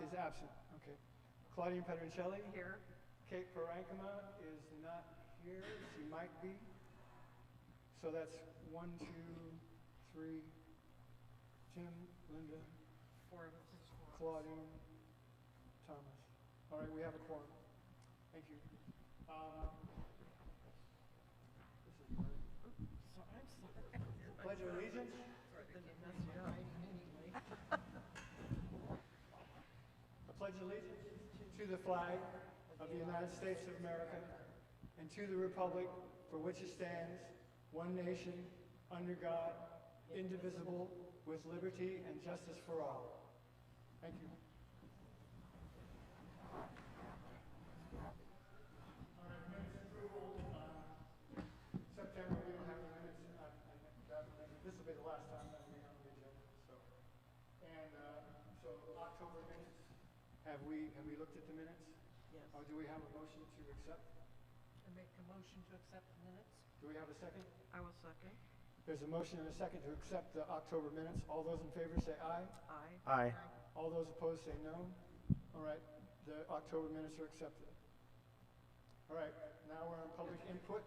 is absent. Okay. Claudine Pedroncelli? Here. Kate Parankama is not here. She might be. So that's 1, 2, 3, Jim, Linda, 4 of us. Claudine, Thomas. All right, we have a quorum. Thank you. This is mine. So I'm sorry. Pledge of Allegiance. I pledge allegiance to the flag of the United States of America and to the republic for which it stands, one nation, under God, indivisible, with liberty and justice for all. Thank you. All right, minutes approval. September, we don't have any minutes. This will be the last time that we're on the agenda. So October minutes. Have we looked at the minutes? Yes. Or do we have a motion to accept? I make a motion to accept the minutes. Do we have a second? I will second. There's a motion and a second to accept the October minutes. All those in favor say aye. Aye. Aye. All those opposed say no. All right, the October minutes are accepted. All right, now we're on public input.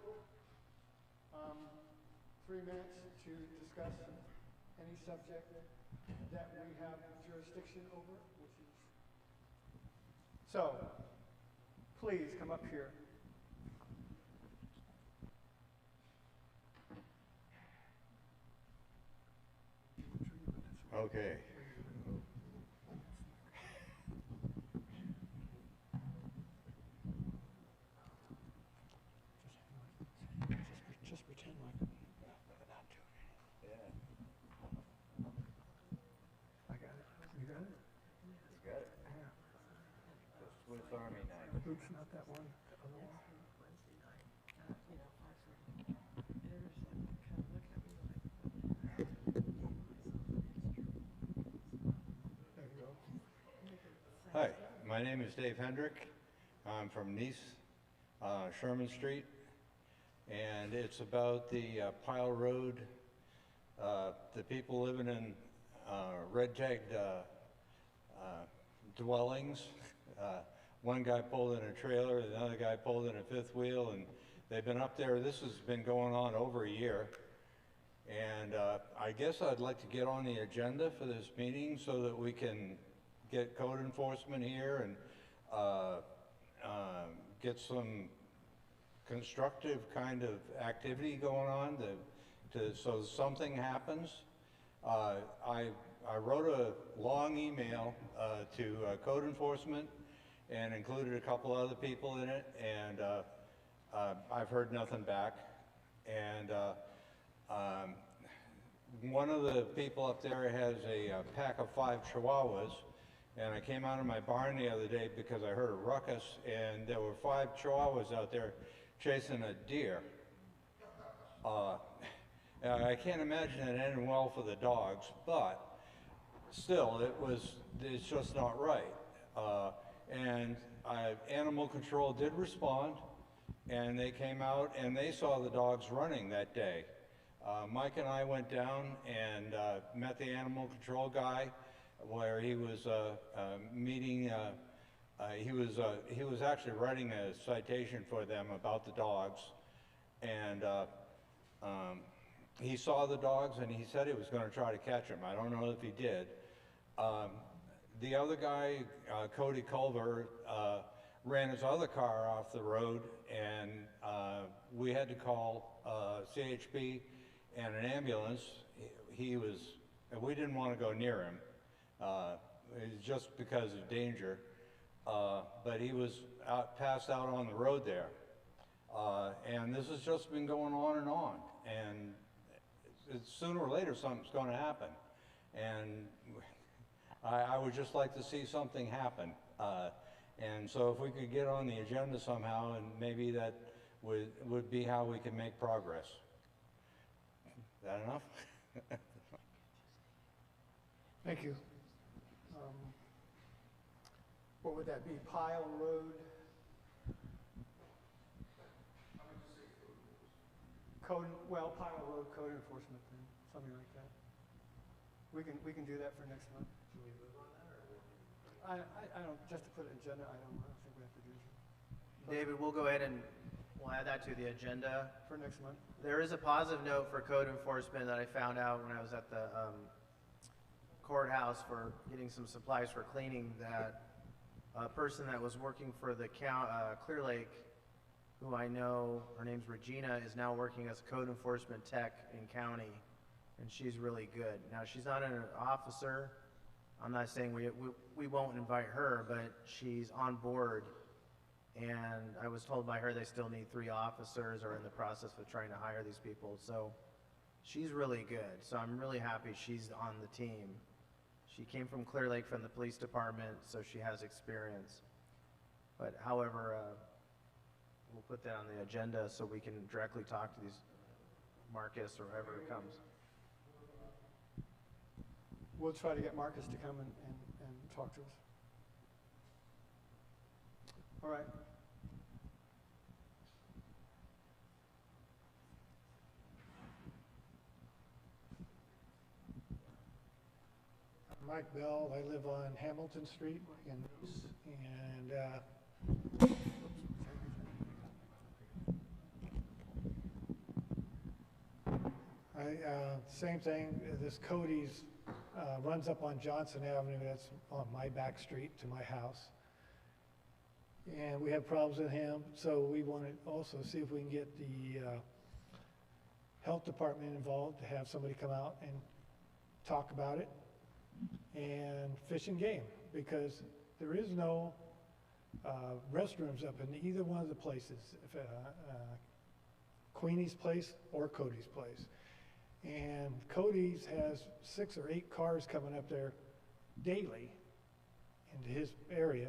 3 minutes to discuss any subject that we have jurisdiction over, which is... So, please come up here. Okay. Just pretend like we're not doing anything. Yeah. I got it. You got it? You got it. Yeah. The Swiss Army knife. Oops, not that one. The other one. Wednesday night. You know, 5:30. There's kind of look at me like, There you go. Hi, my name is Dave Hendrick. I'm from Nice, Sherman Street, and it's about the Pile Road, the people living in red tagged dwellings. One guy pulled in a trailer, another guy pulled in a fifth wheel, and they've been up there. This has been going on over a year. And I guess I'd like to get on the agenda for this meeting so that we can get code enforcement here and get some constructive kind of activity going on so something happens. I wrote a long email to code enforcement and included a couple other people in it, and I've heard nothing back. And one of the people up there has a pack of 5 Chihuahuas, and I came out of my barn the other day because I heard a ruckus, and there were 5 Chihuahuas out there chasing a deer. I can't imagine it ending well for the dogs, but still, it's just not right. And animal control did respond, and they came out and they saw the dogs running that day. Mike and I went down and met the animal control guy, where he was meeting. He was actually writing a citation for them about the dogs, and he saw the dogs and he said he was going to try to catch them. I don't know if he did. The other guy, Cody Culver, ran his other car off the road, and we had to call CHP and an ambulance. We didn't want to go near him, just because of danger, but he was passed out on the road there. And this has just been going on, and sooner or later something's going to happen. And I would just like to see something happen. And so if we could get on the agenda somehow, and maybe that would be how we can make progress. Is that enough? Thank you. What would that be? Pile Road? Pile Road code enforcement thing, something like that. We can do that for next month. I don't, just to put an agenda item, I don't think we have to do it David, we'll go ahead and we'll add that to the agenda. for next month. There is a positive note for code enforcement that I found out when I was at the courthouse for getting some supplies for cleaning, that a person that was working for the Clear Lake, who I know, her name's Regina, is now working as code enforcement tech in county, and she's really good. Now, she's not an officer. I'm not saying we won't invite her, but she's on board. And I was told by her they still need 3 officers, or in the process of trying to hire these people. So she's really good. So I'm really happy she's on the team. She came from Clear Lake from the police department, so she has experience. But however, we'll put that on the agenda so we can directly talk to these Marcus or whoever comes. We'll try to get Marcus to come and talk to us. All right. I'm Mike Bell. I live on Hamilton Street in Nice, and same thing. This Cody's runs up on Johnson Avenue. That's on my back street to my house, and we have problems with him. So we want to also see if we can get the health department involved to have somebody come out and talk about it, and Fish and Game, because there is no restrooms up in either one of the places, Queenie's place or Cody's place. And Cody's has 6 or 8 cars coming up there daily into his area,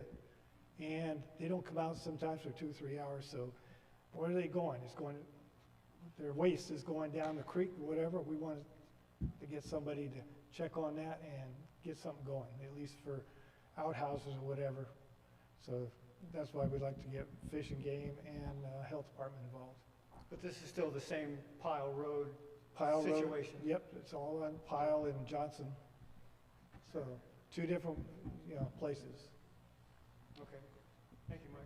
and they don't come out sometimes for 2 or 3 hours. So where are they going? It's going, their waste is going down the creek or whatever. We want to get somebody to check on that and get something going, at least for outhouses or whatever. So that's why we'd like to get Fish and Game and Health Department involved. But this is still the same Pile Road Pile Road, situation. yep, it's all on Pile and Johnson. So 2 different, places. Okay. Thank you, Mike.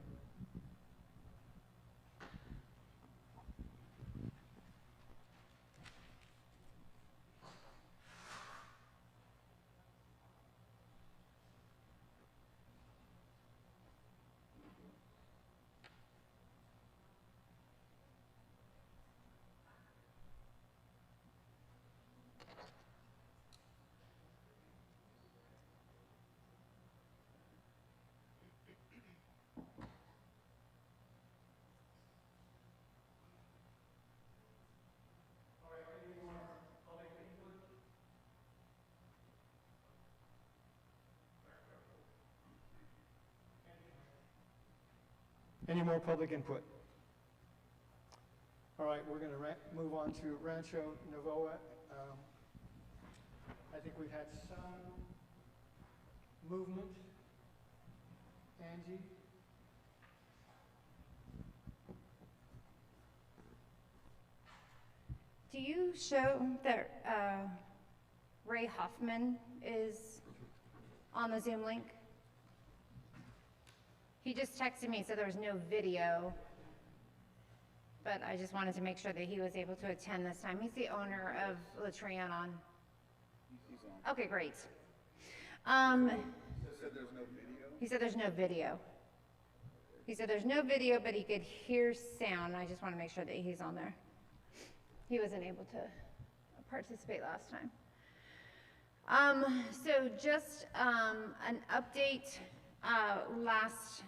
Any more public input? All right, we're going to move on to Rancho Novoa. I think we've had some movement. Angie? Do you show that Ray Hoffman is on the Zoom link? He just texted me, so there was no video, but I just wanted to make sure that he was able to attend this time. He's the owner of La Trianon. He's on. Okay, great. He said there's no video. He said there's no video, but he could hear sound. I just want to make sure that he's on there. He wasn't able to participate last time. So just an update. Last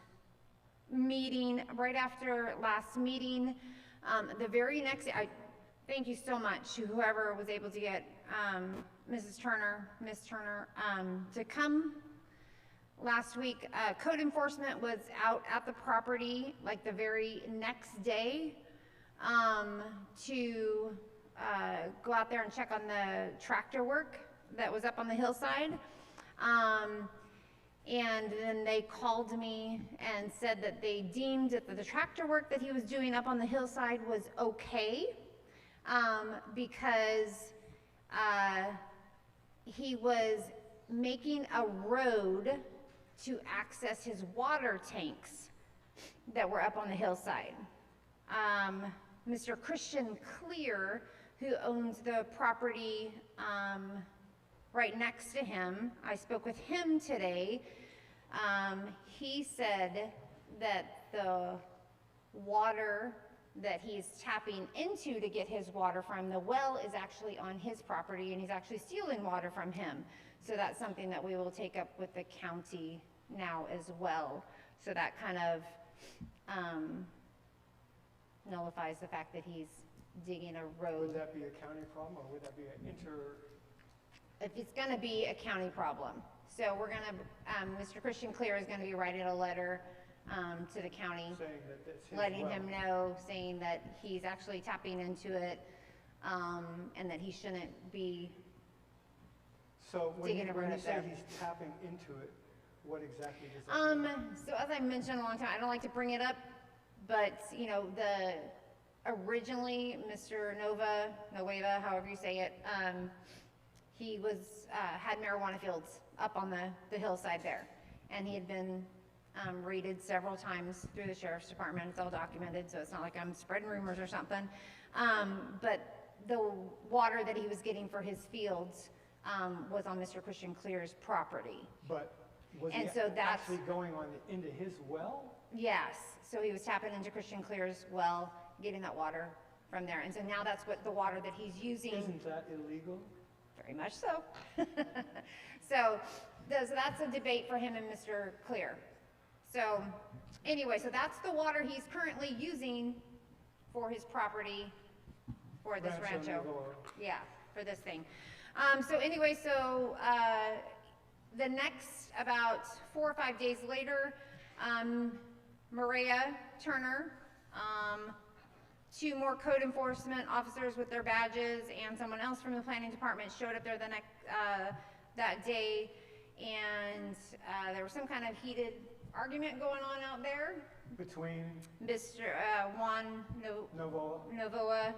meeting, right after last meeting, the very next day, thank you so much to whoever was able to get Miss Turner, to come last week. Code enforcement was out at the property like the very next day to go out there and check on the tractor work that was up on the hillside. And then they called me and said that they deemed that the tractor work that he was doing up on the hillside was okay, because he was making a road to access his water tanks that were up on the hillside. Mr. Christian Clear, who owns the property right next to him, I spoke with him today. He said that the water that he's tapping into to get his water from, the well is actually on his property, and he's actually stealing water from him. So that's something that we will take up with the county now as well. So that kind of nullifies the fact that he's digging a road. Would that be a county problem, or would that be an If it's gonna be a county problem. So we're gonna, Mr. Christian Clear is gonna be writing a letter to the county, saying that that's his letting well? him know, saying that he's actually tapping into it, and that he shouldn't be, So when digging a road you up say there. he's tapping into it, what exactly does that mean? so as I mentioned a long time, I don't like to bring it up, but, you know, originally, Mr. Nueva, however you say it, he had marijuana fields up on the hillside there, and he had been raided several times through the sheriff's department. It's all documented, so it's not like I'm spreading rumors or something. But the water that he was getting for his fields was on Mr. Christian Clear's property. But was And he so that's- actually going on into his well? Yes, so he was tapping into Christian Clear's well, getting that water from there. And so now that's what the water that he's using. Isn't that illegal? Very much so. So that's a debate for him and Mr. Clear. So anyway, so that's the water he's currently using for his property, for this rancho. Navarro. Yeah, for this thing. So anyway, the next, about 4 or 5 days later, Maria Turner, 2 more code enforcement officers with their badges and someone else from the planning department showed up there that day, and there was some kind of heated argument going on out there. Between Mr. Juan Novoa,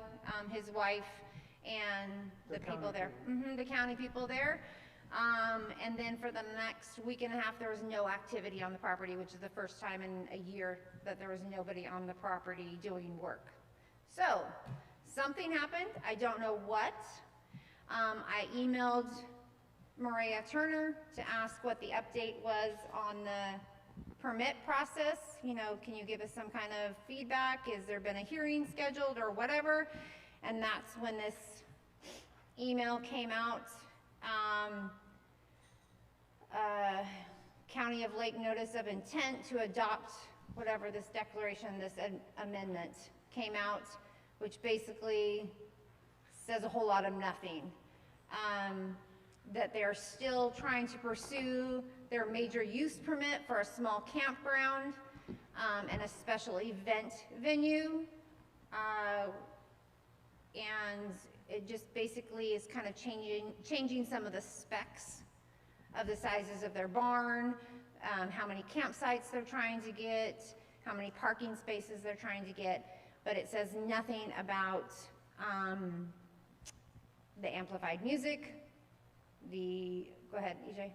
his wife, and The the people county there. The county people there. And then for the next week and a half, there was no activity on the property, which is the first time in a year that there was nobody on the property doing work. So, something happened, I don't know what. I emailed Maria Turner to ask what the update was on the permit process. You know, can you give us some kind of feedback? Has there been a hearing scheduled or whatever? And that's when this email came out. County of Lake notice of intent to adopt whatever this declaration, this amendment came out, which basically says a whole lot of nothing. That they're still trying to pursue their major use permit for a small campground and a special event venue. And it just basically is kind of changing some of the specs of the sizes of their barn, how many campsites they're trying to get, how many parking spaces they're trying to get, but it says nothing about the amplified music, go ahead, EJ.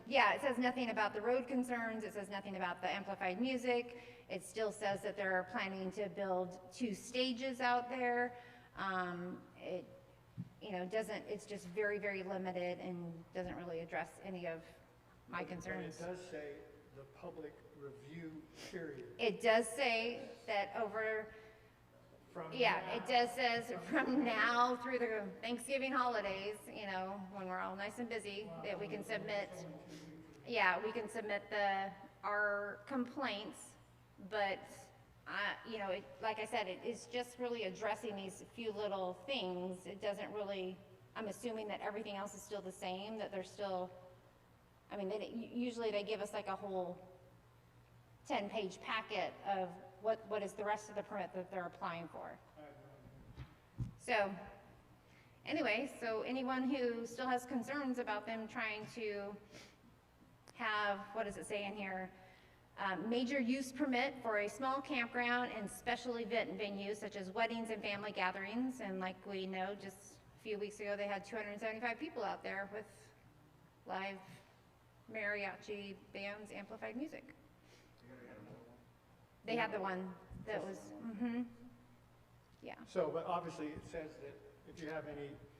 Yeah, it says nothing about the road concerns, it says nothing about the amplified music. It still says that they're planning to build 2 stages out there. It's just very, very limited and doesn't really address any of my concerns. But it does say the public review period. It does say that it does says from now through the Thanksgiving holidays, when we're all nice and busy, that we can submit, our complaints, but, like I said, it's just really addressing these few little things. It doesn't really, I'm assuming that everything else is still the same, that they're still, usually they give us like a whole 10-page packet of what is the rest of the permit that they're applying for. So, anyway, so anyone who still has concerns about them trying to have, what does it say in here? Major use permit for a small campground and special event venues such as weddings and family gatherings. And like we know, just a few weeks ago, they had 275 people out there with live mariachi bands, amplified music. They had the one that was, yeah. So, but obviously it says that if you have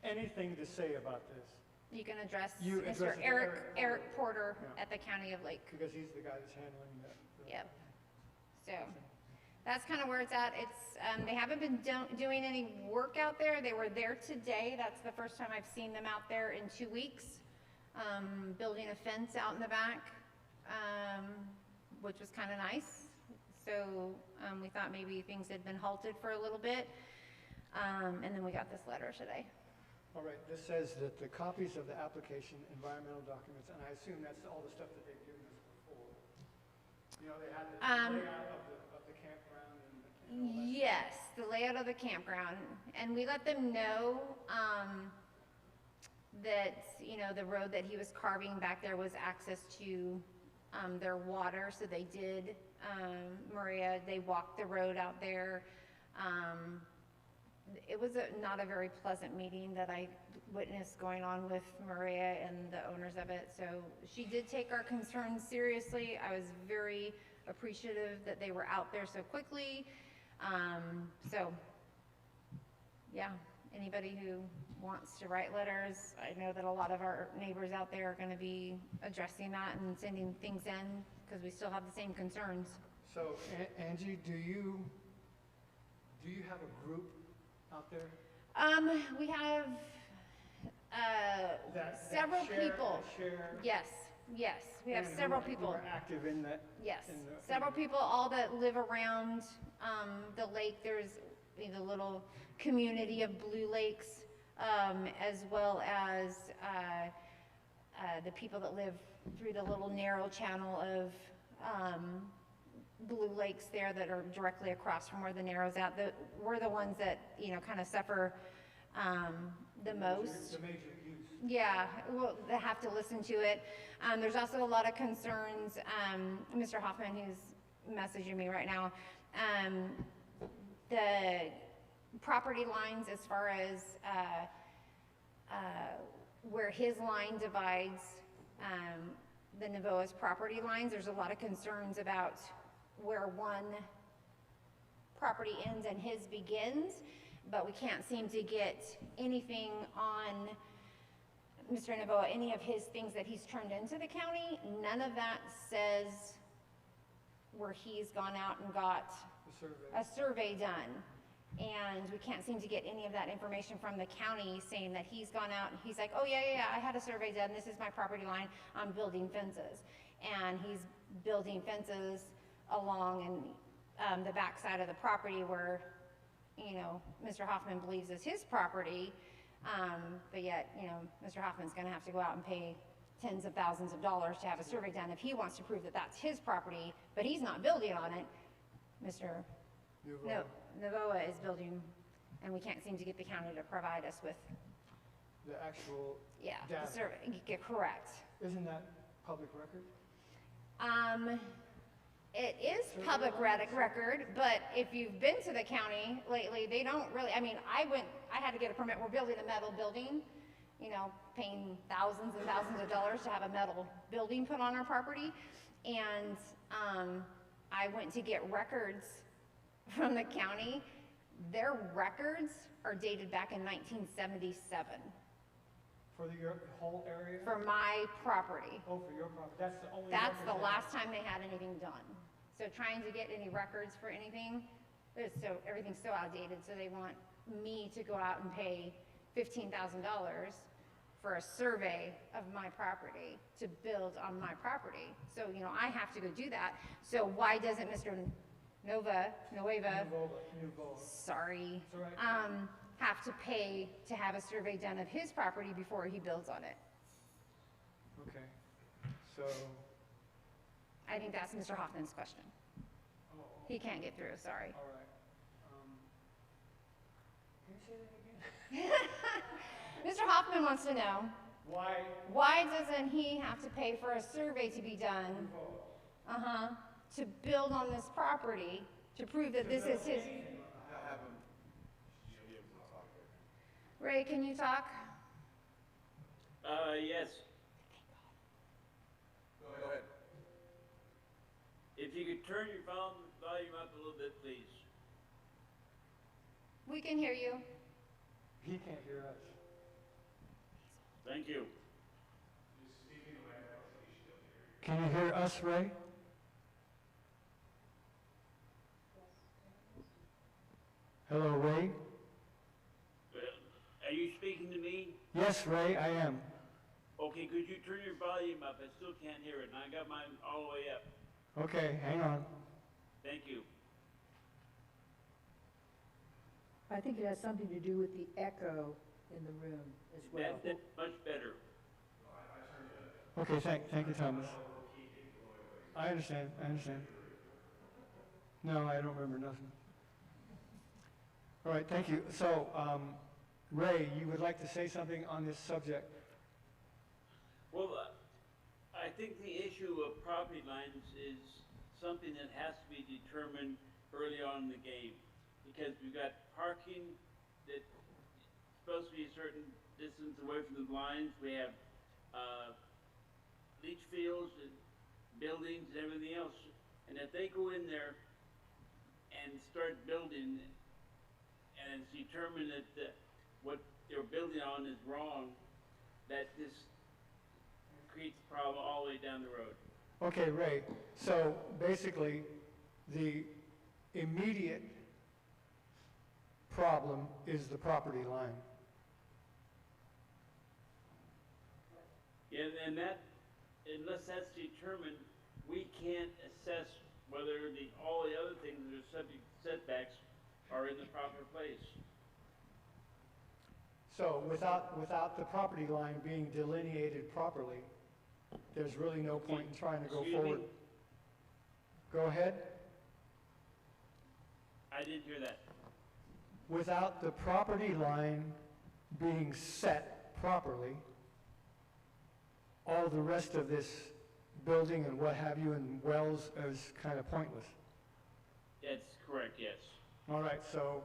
anything to say about this, You can address You Mr. address it to Eric, Eric Eric Porter Yeah. at the County of Lake. because he's the guy that's handling that. Yep. So, that's kind of where it's at. It's, they haven't been doing any work out there. They were there today. That's the first time I've seen them out there in 2 weeks, building a fence out in the back, which was kind of nice. So, we thought maybe things had been halted for a little bit. And then we got this letter today. All right, this says that the copies of the application, environmental documents, and I assume that's all the stuff that they've given us before. You know, they had the layout of the campground and all that. Yes, the layout of the campground, and we let them know, that, you know, the road that he was carving back there was access to, their water, so they did, Maria, they walked the road out there. It was not a very pleasant meeting that I witnessed going on with Maria and the owners of it, so she did take our concerns seriously. I was very appreciative that they were out there so quickly. So, yeah, anybody who wants to write letters, I know that a lot of our neighbors out there are gonna be addressing that and sending things in, because we still have the same concerns. So, Angie, do you have a group out there? We have, that several share- people. that share? Yes, we have and who several are- who people. are active in that? Yes, in the- several people, all that live around, the lake. There's the little community of Blue Lakes, as well as, the people that live through the little narrow channel of, Blue Lakes there that are directly across from where the Narrow's at. We're the ones that, you know, kind of suffer, the most. The major use. Yeah, well, they have to listen to it. There's also a lot of concerns, Mr. Hoffman, who's messaging me right now, the property lines as far as, where his line divides, the Navoa's property lines, there's a lot of concerns about where one property ends and his begins, but we can't seem to get anything on Mr. Navoa, any of his things that he's turned into the county. None of that says where he's gone out and got The survey. a survey done. And we can't seem to get any of that information from the county saying that he's gone out and he's like, oh yeah, I had a survey done, this is my property line, I'm building fences. And he's building fences along and the backside of the property where, you know, Mr. Hoffman believes is his property, but yet, you know, Mr. Hoffman's gonna have to go out and pay tens of thousands of dollars to have a survey done if he wants to prove that that's his property, but he's not building on it. Mr. Navoa is building, and we can't seem to get the county to provide us with, The actual yeah, data. the survey, correct. Isn't that public record? It is public record, but if you've been to the county lately, they don't really, I mean, I had to get a permit, we're building a metal building, you know, paying thousands and thousands of dollars to have a metal building put on our property, and, I went to get records from the county. Their records are dated back in 1977 For your whole area? for my property. Oh, for your property, that's the only. That's record the they last have. time they had anything done. So trying to get any records for anything, everything's so outdated, so they want me to go out and pay $15,000 for a survey of my property to build on my property. So, you know, I have to go do that. So why doesn't Mr. Nueva, sorry, It's all right. have to pay to have a survey done of his property before he builds on it? Okay, so, I think that's Mr. Hoffman's question. oh, He can't get through, sorry. all right. Can you say that again? Mr. Hoffman wants to know, Why? doesn't he have to pay for a survey to be done? To build on this property, to prove that this is his. Ray, can you talk? Yes. If you could turn your volume up a little bit, please. We can hear you. He can't hear us. Thank you. Can you hear us, Ray? Hello, Ray? Are you speaking to me? Yes, Ray, I am. Okay, could you turn your volume up? I still can't hear it, and I got mine all the way up. Okay, hang on. Thank you. I think it has something to do with the echo in the room as well. That's much better. Okay, thank you, Thomas. I understand. No, I don't remember nothing. All right, thank you. So, Ray, you would like to say something on this subject? Well, I think the issue of property lines is something that has to be determined early on in the game. Because we've got parking that's supposed to be a certain distance away from the lines. We have leach fields and buildings and everything else. And if they go in there and start building and it's determined that what they're building on is wrong, that this creates a problem all the way down the road. Okay, Ray, so basically, the immediate problem is the property line. Yeah, and that, unless that's determined, we can't assess whether all the other things that are subject to setbacks are in the proper place. So without the property line being delineated properly, there's really no point in trying to go Excuse me? forward. Go ahead. I didn't hear that. Without the property line being set properly, all the rest of this building and what have you and wells is kind of pointless. That's correct, yes. All right, so,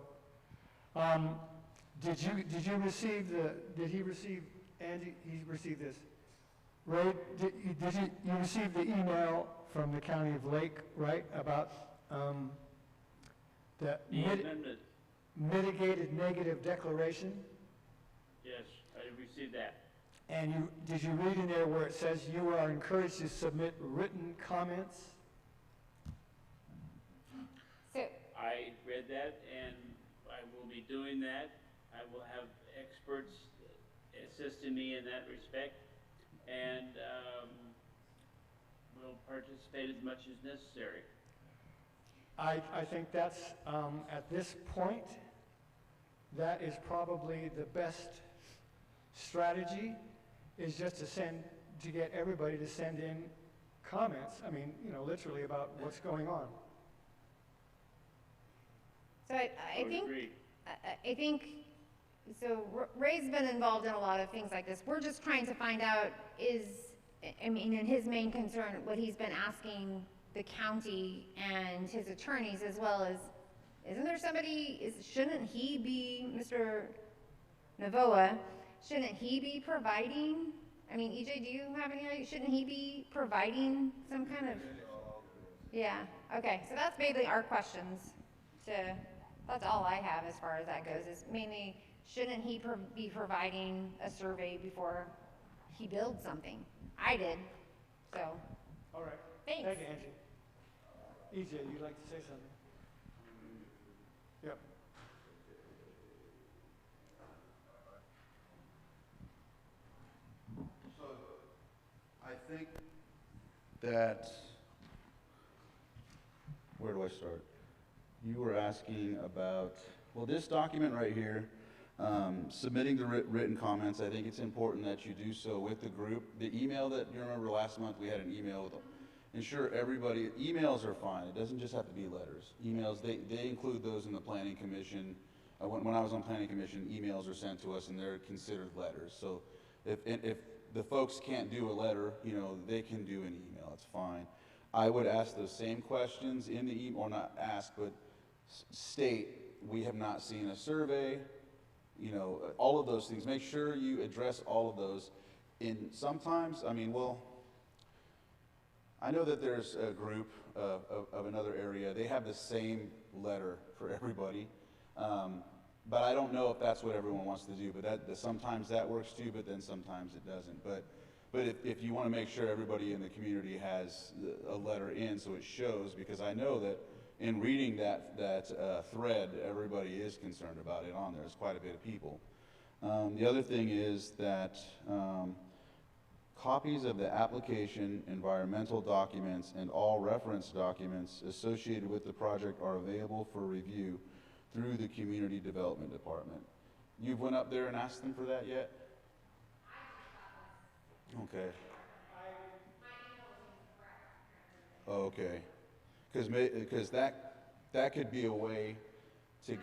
did he receive Andy, he received this. Ray, you received the email from the County of Lake, right, about, the The amendment, mitigated negative declaration? yes, I received that. And did you read in there where it says you are encouraged to submit written comments? So, I read that, and I will be doing that. I will have experts assisting me in that respect, and will participate as much as necessary. I think that's, at this point, that is probably the best strategy, is just to get everybody to send in comments, I mean, literally about what's going on. so I would think, agree. I think, so Ray's been involved in a lot of things like this. We're just trying to find out and his main concern, what he's been asking the county and his attorneys as well as, isn't there somebody, shouldn't he be, Mr. Navoa, shouldn't he be providing, EJ, do you have any idea, shouldn't he be providing some kind of, yeah, okay, so that's mainly our questions that's all I have as far as that goes, is mainly, shouldn't he be providing a survey before he builds something? I did, so, All right. thanks. Thank you, Angie. EJ, you'd like to say something? Yep. So, I think that, where do I start? You were asking about, well, this document right here, submitting the written comments, I think it's important that you do so with the group. The email that, you remember last month, we had an email with, ensure everybody, emails are fine, it doesn't just have to be letters. Emails, they include those in the planning commission. When I was on planning commission, emails are sent to us and they're considered letters. So if the folks can't do a letter, they can do an email, it's fine. I would ask those same questions in the email, or not ask, but state, we have not seen a survey, all of those things. Make sure you address all of those. Sometimes, I know that there's a group of another area, they have the same letter for everybody. But I don't know if that's what everyone wants to do, but sometimes that works too, but then sometimes it doesn't. But if you want to make sure everybody in the community has a letter in so it shows, because I know that in reading that thread, everybody is concerned about it on there. There's quite a bit of people. The other thing is that copies of the application, environmental documents, and all reference documents associated with the project are available for review through the Community Development Department. You've went up there and asked them for that yet? Okay. Oh, okay. Because that could be a way to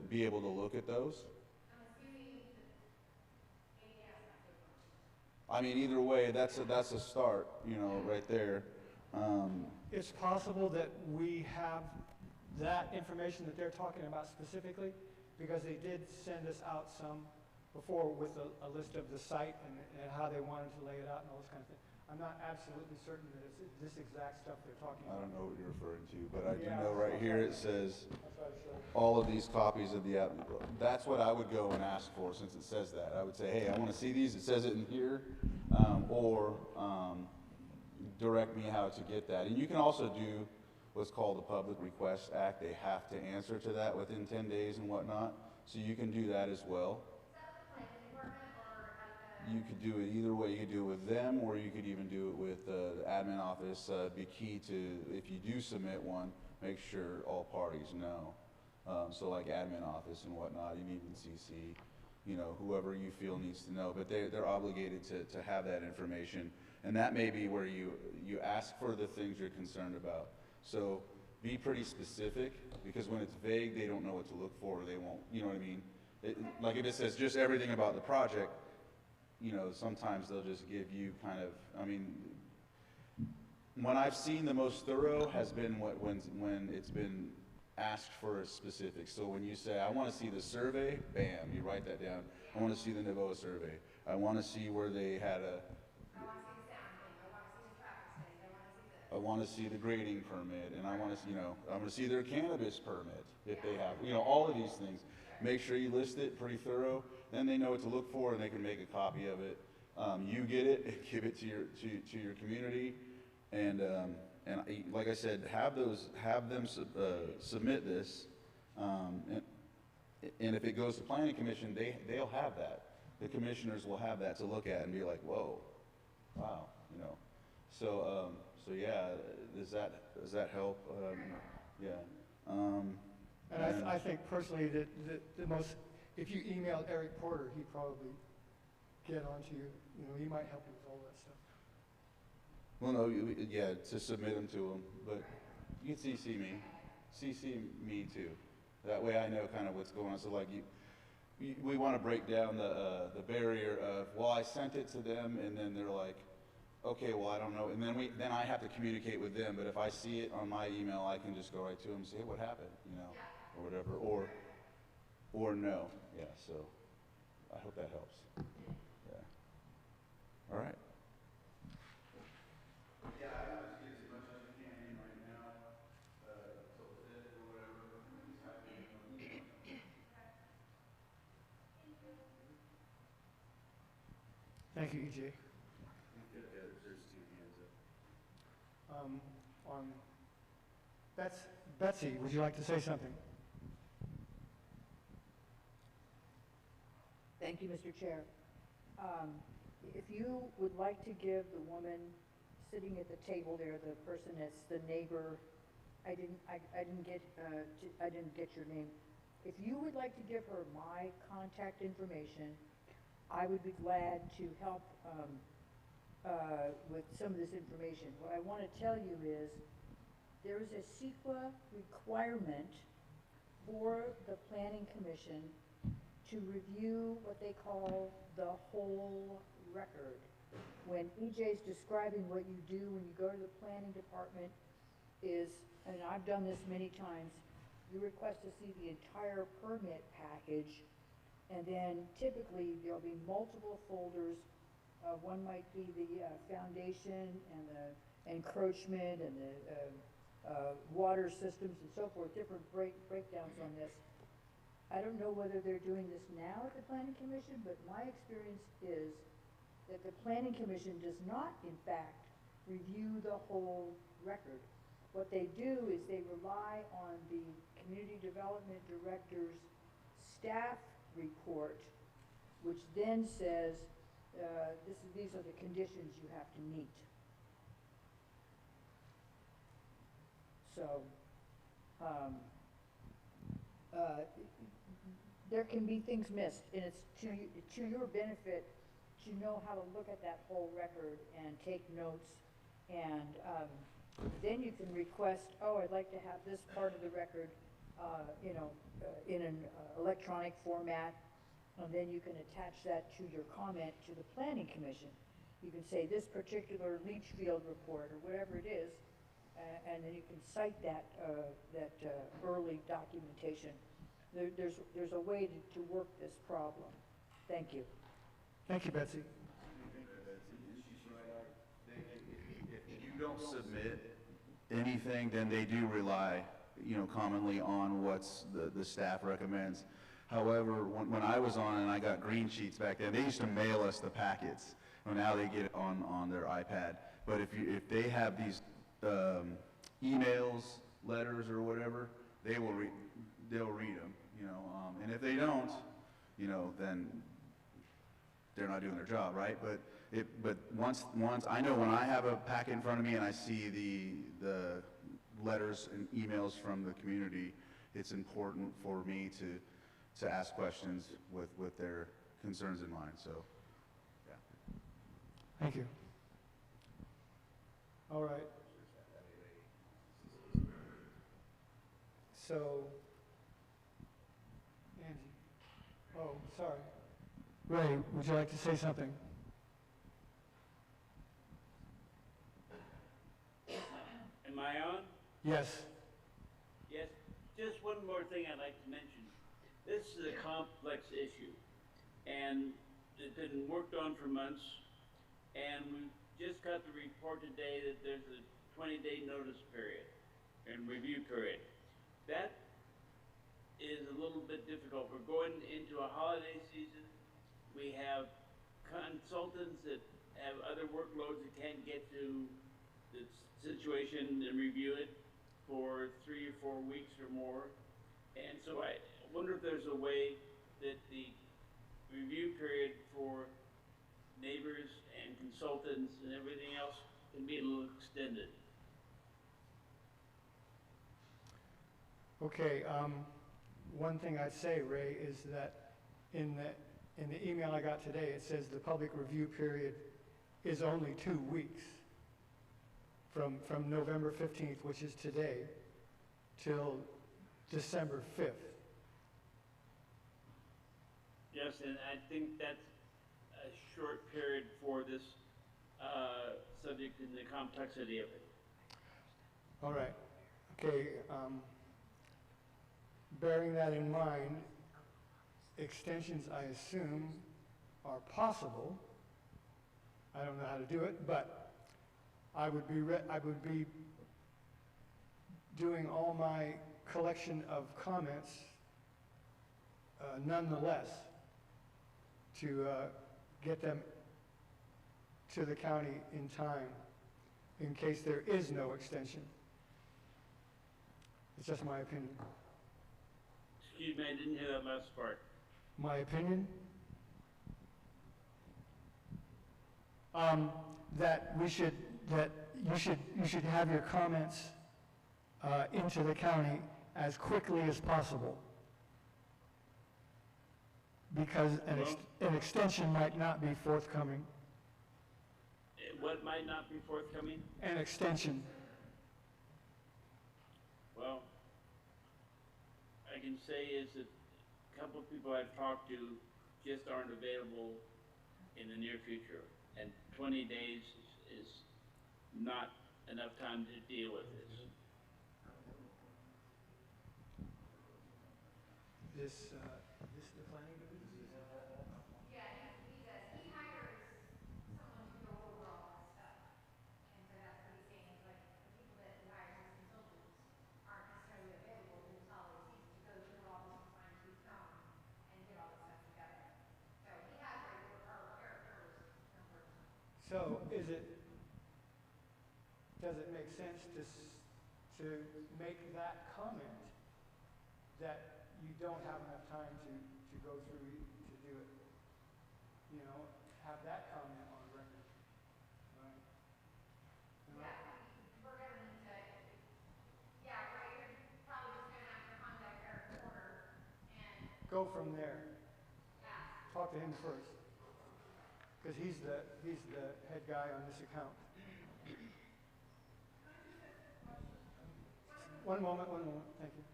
be able to look at those. I mean, either way, that's a start, you know, right there. It's possible that we have that information that they're talking about specifically, because they did send us out some before with a list of the site and how they wanted to lay it out and all those kind of things. I'm not absolutely certain that it's this exact stuff they're talking I about. don't know what you're referring to, but I do Yeah, know right here it says That's what I showed. all of these copies of the app. That's what I would go and ask for, since it says that. I would say, hey, I want to see these. It says it in here, or direct me how to get that. And you can also do what's called the Public Request Act. They have to answer to that within 10 days and whatnot. So you can do that as well. You could do it either way. You could do it with them, or you could even do it with the admin office. Be key to, if you do submit one, make sure all parties know. So like admin office and whatnot, you even CC, you know, whoever you feel needs to know. But they're obligated to have that information. And that may be where you ask for the things you're concerned about. So be pretty specific, because when it's vague, they don't know what to look for, or they won't, you know what I mean? Like if it says just everything about the project, you know, sometimes they'll just give you kind of, I mean, when I've seen the most thorough has been when it's been asked for a specific. So when you say, I want to see the survey, bam, you write that down. I want to see the NOVOA survey. I want to see where they had I want to see the grading permit, and I want to, you know, I want to see their cannabis permit if they have, you know, all of these things. Make sure you list it pretty thorough. Then they know what to look for, and they can make a copy of it. You get it, and give it to your community, and like I said, have them submit this, and if it goes to planning commission, they'll have that. The commissioners will have that to look at and be like, whoa, wow, you know. So yeah, does that help? Yeah. And I think personally that the most, if you emailed Eric Porter, he'd probably get onto you. You know, he might help you with all that stuff. Well, no, yeah, to submit them to him, but you can CC me too. That way I know kind of what's going on. So like we want to break down the barrier of, well, I sent it to them, and then they're like, okay, well, I don't know, and then I have to communicate with them. But if I see it on my email, I can just go right to them and say, hey, what happened, you know, or whatever, or no. Yeah, so I hope that helps. Yeah. All right. Yeah, I want to get as much as you can in right now, till the 5th or whatever. Thank you, EJ. There's 2 hands up. On Betsy, would you like to say something? Thank you, Mr. Chair. If you would like to give the woman sitting at the table there, the person that's the neighbor, I didn't get your name. If you would like to give her my contact information, I would be glad to help with some of this information. What I want to tell you is there is a CEQA requirement for the Planning Commission to review what they call the whole record. When EJ's describing what you do when you go to the planning department is, and I've done this many times, you request to see the entire permit package, and then typically there'll be multiple folders One might be the foundation and the encroachment and the water systems and so forth, different breakdowns on this. I don't know whether they're doing this now at the Planning Commission, but my experience is that the Planning Commission does not, in fact, review the whole record. What they do is they rely on the Community Development Director's staff report, which then says, these are the conditions you have to meet. So, there can be things missed, and it's to your benefit to know how to look at that whole record and take notes, and then you can request, oh, I'd like to have this part of the record, in an electronic format, and then you can attach that to your comment to the Planning Commission. You can say this particular leach field report or whatever it is, and then you can cite that early documentation. There's a way to work this problem. Thank you. Thank you, Betsy. If you don't submit anything, then they do rely, commonly on what's the staff recommends. However, when I was on and I got green sheets back then, they used to mail us the packets. Well, now they get it on their iPad. But if they have these emails, letters, or whatever, they'll read them. And if they don't, then they're not doing their job, right? But once I know when I have a packet in front of me and I see the letters and emails from the community, it's important for me to ask questions with their concerns in mind. So, yeah. Thank you. All right. So, Angie. Oh, sorry. Ray, would you like to say something? Am I on? Yes. Yes. Just one more thing I'd like to mention. This is a complex issue, and it's been worked on for months, and we just got the report today that there's a 20-day notice period and review period. That is a little bit difficult. We're going into a holiday season. We have consultants that have other workloads that can't get to the situation and review it for 3 or 4 weeks or more. And so I wonder if there's a way that the review period for neighbors and consultants and everything else can be a little extended. Okay, one thing I'd say, Ray, is that in the email I got today, it says the public review period is only 2 weeks from November 15th, which is today, till December 5th. Yes, and I think that's a short period for this subject and the complexity of it. All right. Okay. Bearing that in mind, extensions, I assume, are possible. I don't know how to do it, but I would be doing all my collection of comments nonetheless to get them to the county in time in case there is no extension. It's just my opinion. Excuse me, I didn't hear that last part. My opinion? That you should have your comments into the county as quickly as possible, because an extension might not be forthcoming. What might not be forthcoming? An extension. Well, I can say is that a couple of people I've talked to just aren't available in the near future, and 20 days is not enough time to deal with this. This the planning division? Yeah, he does. He hires So does it make sense to make that comment that you don't have enough time to go through to do it? You know, have that comment on record, right? You know? We're gonna need to, yeah, right, you're probably just gonna have to contact Eric Porter and. Go from there. Talk to him first, because he's the head guy on this account. One moment, thank you.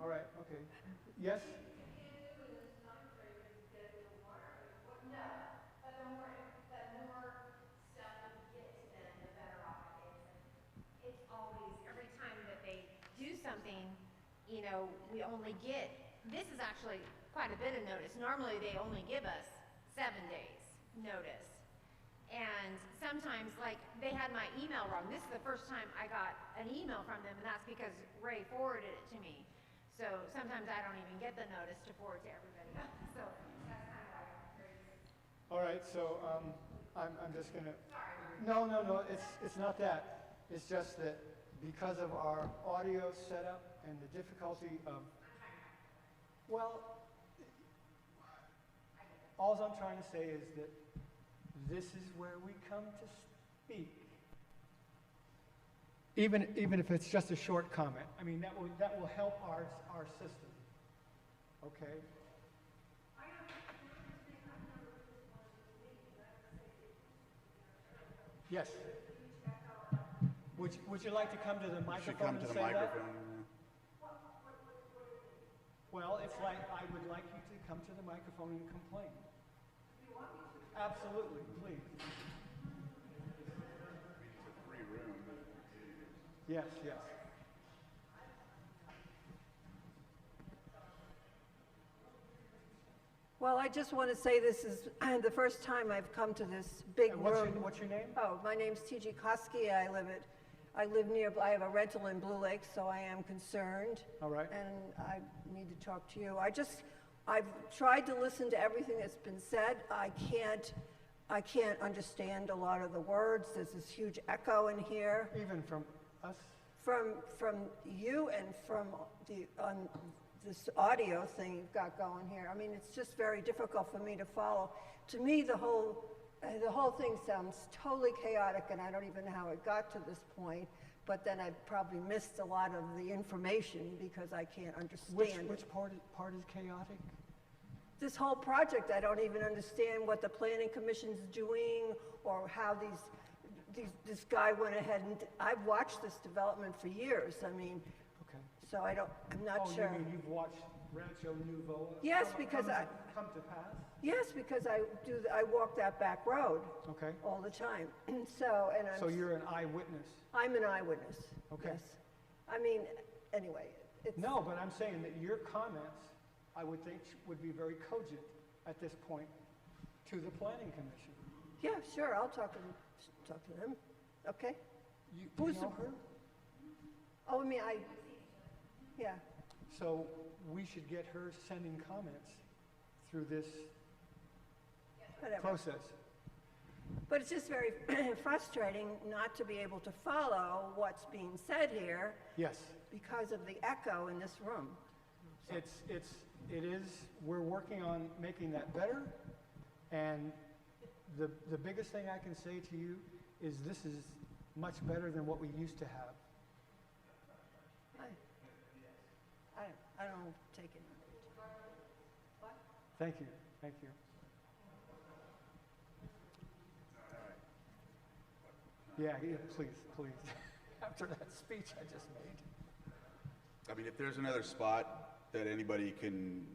All right, okay. Yes? It's always, every time that they do something, you know, we only get, this is actually quite a bit of notice. Normally, they only give us 7 days notice. And sometimes, like, they had my email wrong. This is the first time I got an email from them, and that's because Ray forwarded it to me. So sometimes I don't even get the notice to forward to everybody else. So that's kind of why I'm crazy. All right, so I'm just gonna. No, it's not that. It's just that because of our audio setup and the difficulty of. Well, all I'm trying to say is that this is where we come to speak. Even if it's just a short comment. I mean, that will help our system. Okay? Yes. Would you like to come to the You should microphone come and to the say that? microphone. Well, it's like I would like you to come to the microphone and complain. Absolutely, please. It's a free room. Yes. Well, I just want to say this is the first time I've come to this big room. What's your name? Oh, my name's T.G. Koski. I live near, I have a rental in Blue Lake, so I am concerned. All right. And I need to talk to you. I've tried to listen to everything that's been said. I can't understand a lot of the words. There's this huge echo in here. Even from us? From you and from this audio thing you've got going here. I mean, it's just very difficult for me to follow. To me, the whole thing sounds totally chaotic, and I don't even know how it got to this point. But then I probably missed a lot of the information because I can't understand. Which part is chaotic? This whole project, I don't even understand what the planning commission's doing or how this guy went ahead and, I've watched this development for years. I mean, Okay. so I'm not sure. You mean you've watched Rancho Nuevo? Yes, because come to pass? Yes, because I walk that back road Okay. all the time. So you're an eyewitness? I'm an eyewitness. Okay. Yes. I mean, anyway, No, but I'm saying that your comments, I would think, would be very cogent at this point to the planning commission. yeah, sure, I'll talk to them. Okay. You Who's know the- her? Oh, I mean, yeah. So we should get her sending comments through this Whatever. process. But it's just very frustrating not to be able to follow what's being said here Yes, because of the echo in this room. it is, we're working on making that better. And the biggest thing I can say to you is this is much better than what we used to have. I don't take it. Thank you. Yeah, please. After that speech I just made. I mean, if there's another spot that anybody can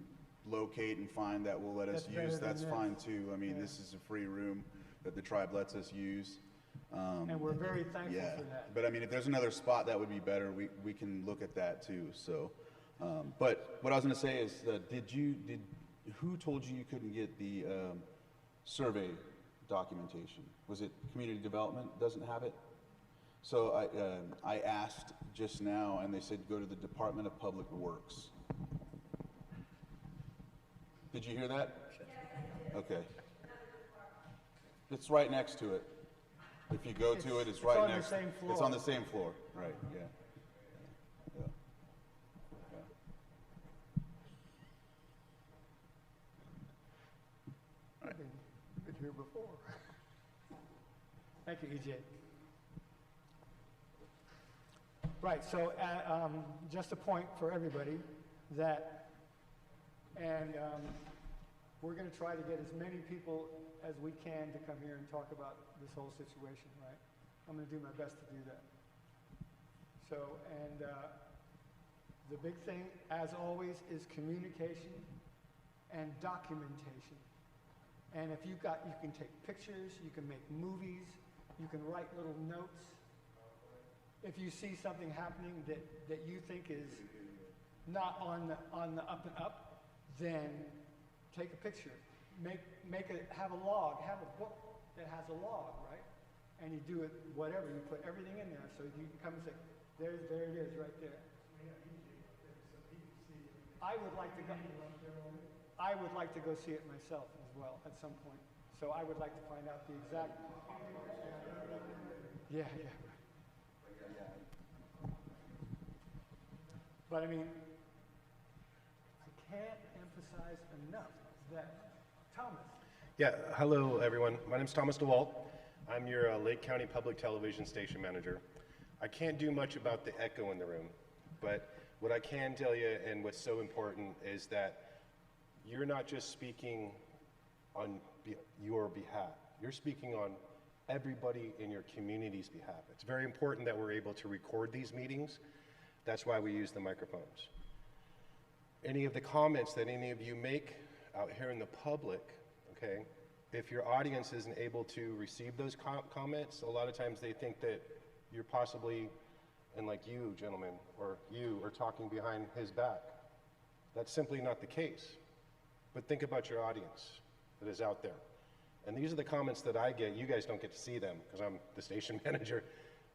locate and find that will let us That's better use, than that's this. fine too. I mean, Yeah. this is a free room that the tribe lets us use. And we're very thankful Yeah, for that. but I mean, if there's another spot that would be better, we can look at that too, so. But what I was gonna say is, who told you you couldn't get the survey documentation? Was it community development doesn't have it? So I asked just now, and they said go to the Department of Public Works. Did you hear that? Okay. It's right next to it. If you go to it, it's right on the next. same floor. It's on the same floor, right, yeah. Yeah. Yeah. Been here before. Thank you, EJ. Right, so just a point for everybody that, and we're going to try to get as many people as we can to come here and talk about this whole situation, right? I'm going to do my best to do that. So, and the big thing, as always, is communication and documentation. And if you can take pictures, you can make movies, you can write little notes. If you see something happening that you think is not on the up and up, then take a picture. Have a log, have a book that has a log, right? And you do it, whatever, you put everything in there so you can come and say, there it is right there. I would like to go see it myself as well at some point. So I would like to find out the exact. Yeah. But I mean, I can't emphasize enough that Thomas. Yeah, hello everyone. My name's Thomas DeWalt. I'm your Lake County Public Television Station Manager. I can't do much about the echo in the room, but what I can tell you and what's so important is that you're not just speaking on your behalf. You're speaking on everybody in your community's behalf. It's very important that we're able to record these meetings. That's why we use the microphones. Any of the comments that any of you make out here in the public, okay, if your audience isn't able to receive those comments, a lot of times they think that you're possibly, and like you, gentlemen, or you are talking behind his back. That's simply not the case. But think about your audience that is out there. And these are the comments that I get. You guys don't get to see them because I'm the station manager.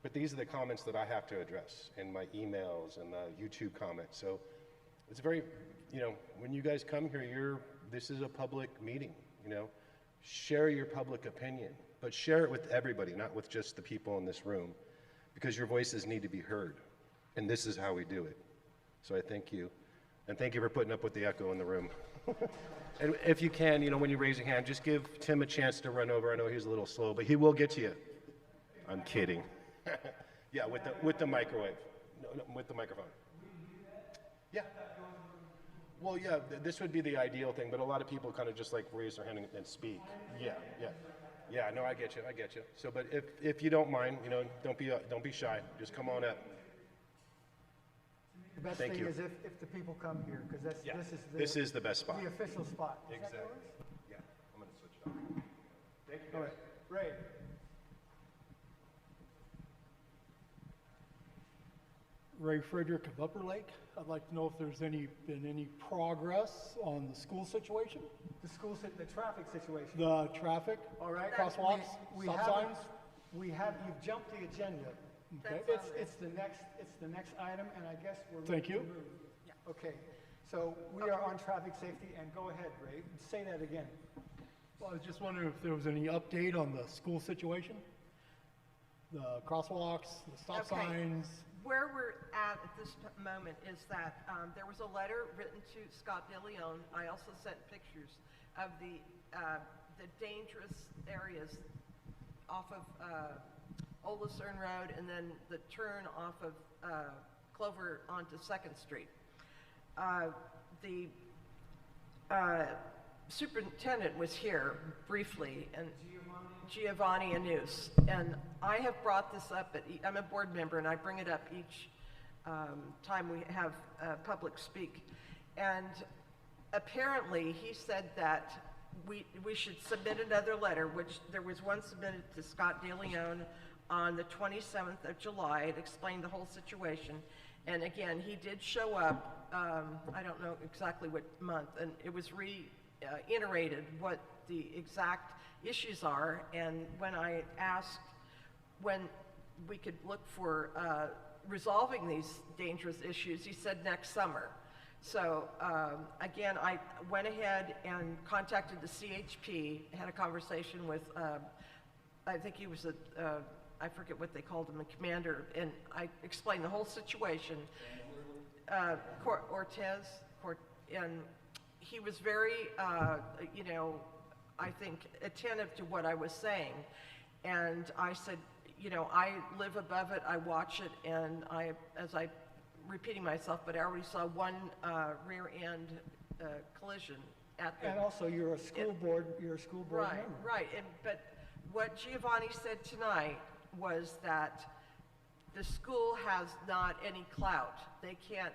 But these are the comments that I have to address in my emails and the YouTube comments. So it's very, when you guys come here, this is a public meeting, Share your public opinion, but share it with everybody, not with just the people in this room, because your voices need to be heard. And this is how we do it. So I thank you. And thank you for putting up with the echo in the room. And if you can, when you raise your hand, just give Tim a chance to run over. I know he's a little slow, but he will get to you. I'm kidding. Yeah, with the microwave. No, with the microphone. Yeah. Well, yeah, this would be the ideal thing, but a lot of people kind of just like raise their hand and speak. Yeah. Yeah, no, I get you. So, but if you don't mind, don't be shy. Just come on up. The best thing is if the people come here, because this is the best spot. The official spot. Exactly. Yeah, I'm going to switch it off. Thank you, guys. All right, Ray. Ray Frederick of Upper Lake. I'd like to know if there's been any progress on the school situation, The traffic situation. the traffic, All right. crosswalks, stop signs. You've jumped the agenda. Okay. It's the next item, and I guess we're. Thank you. moving to move. Okay, so we are on traffic safety, and go ahead, Ray, say that again. Well, I was just wondering if there was any update on the school situation, the crosswalks, the stop Okay. signs. Where we're at this moment is that there was a letter written to Scott DeLeon. I also sent pictures of the dangerous areas off of Old Lucerne Road and then the turn off of Clover onto 2nd Street. The superintendent was here briefly, and Giovanni Anus, and I have brought this up I'm a board member and I bring it up each time we have public speak. And apparently he said that we should submit another letter, which there was one submitted to Scott DeLeon on the 27th of July. It explained the whole situation. And again, he did show up, I don't know exactly what month, and it was reiterated what the exact issues are. And when I asked when we could look for resolving these dangerous issues, he said next summer. So again, I went ahead and contacted the CHP, had a conversation with I think he was I forget what they called him, a commander, and I explained the whole situation. W.R.T.H, and he was very, you know, I think attentive to what I was saying. And I said, you know, I live above it, I watch it, and as I repeating myself, but I already saw one rear end collision at the. And also, you're a school board Right, member. right, but what Giovanni said tonight was that the school has not any clout. They can't,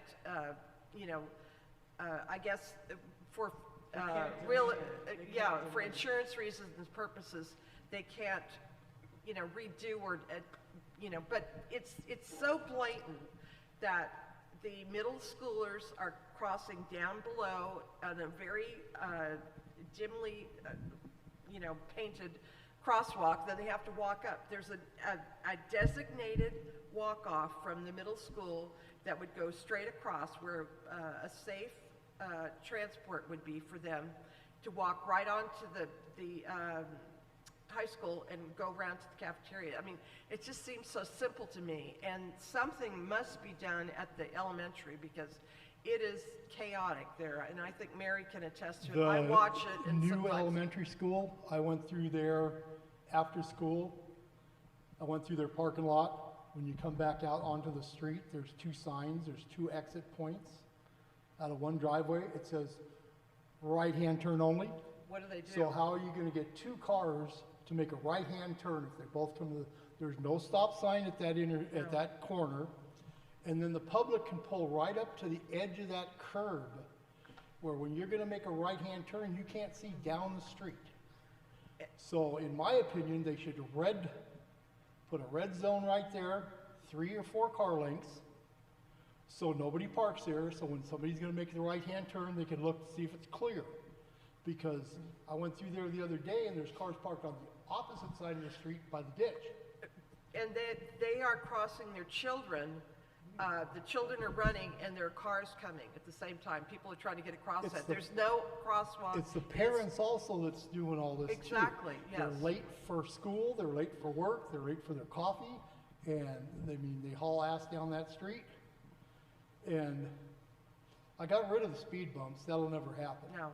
you know, I guess for for insurance reasons and purposes, they can't, you know, redo or, you know, but it's so blatant that the middle schoolers are crossing down below on a very dimly, you know, painted crosswalk, then they have to walk up. There's a designated walk-off from the middle school that would go straight across where a safe transport would be for them to walk right onto the high school and go around to the cafeteria. I mean, it just seems so simple to me, and something must be done at the elementary because it is chaotic there, and I think Mary can attest to it. I watch it, and new sometimes elementary school, I went through there after school. I went through their parking lot. When you come back out onto the street, there's 2 signs, there's 2 exit points. Out of one driveway, it says right-hand turn only. what do they do? So how are you gonna get 2 cars to make a right-hand turn if they both come to the, there's no stop sign at that at that corner. And then the public can pull right up to the edge of that curb where when you're gonna make a right-hand turn, you can't see down the street. So in my opinion, they should put a red zone right there, 3 or 4 car lengths, so nobody parks there, so when somebody's gonna make the right-hand turn, they can look to see if it's clear. Because I went through there the other day and there's cars parked on the opposite side of the street by the ditch. And they are crossing their children. The children are running and there are cars coming at the same time. People are trying to get across that. There's no crosswalk. It's the parents also that's doing all this too. Exactly, yes. They're late for school, they're late for work, they're late for their coffee, and they haul ass down that street. And I got rid of the speed bumps, that'll never happen. No.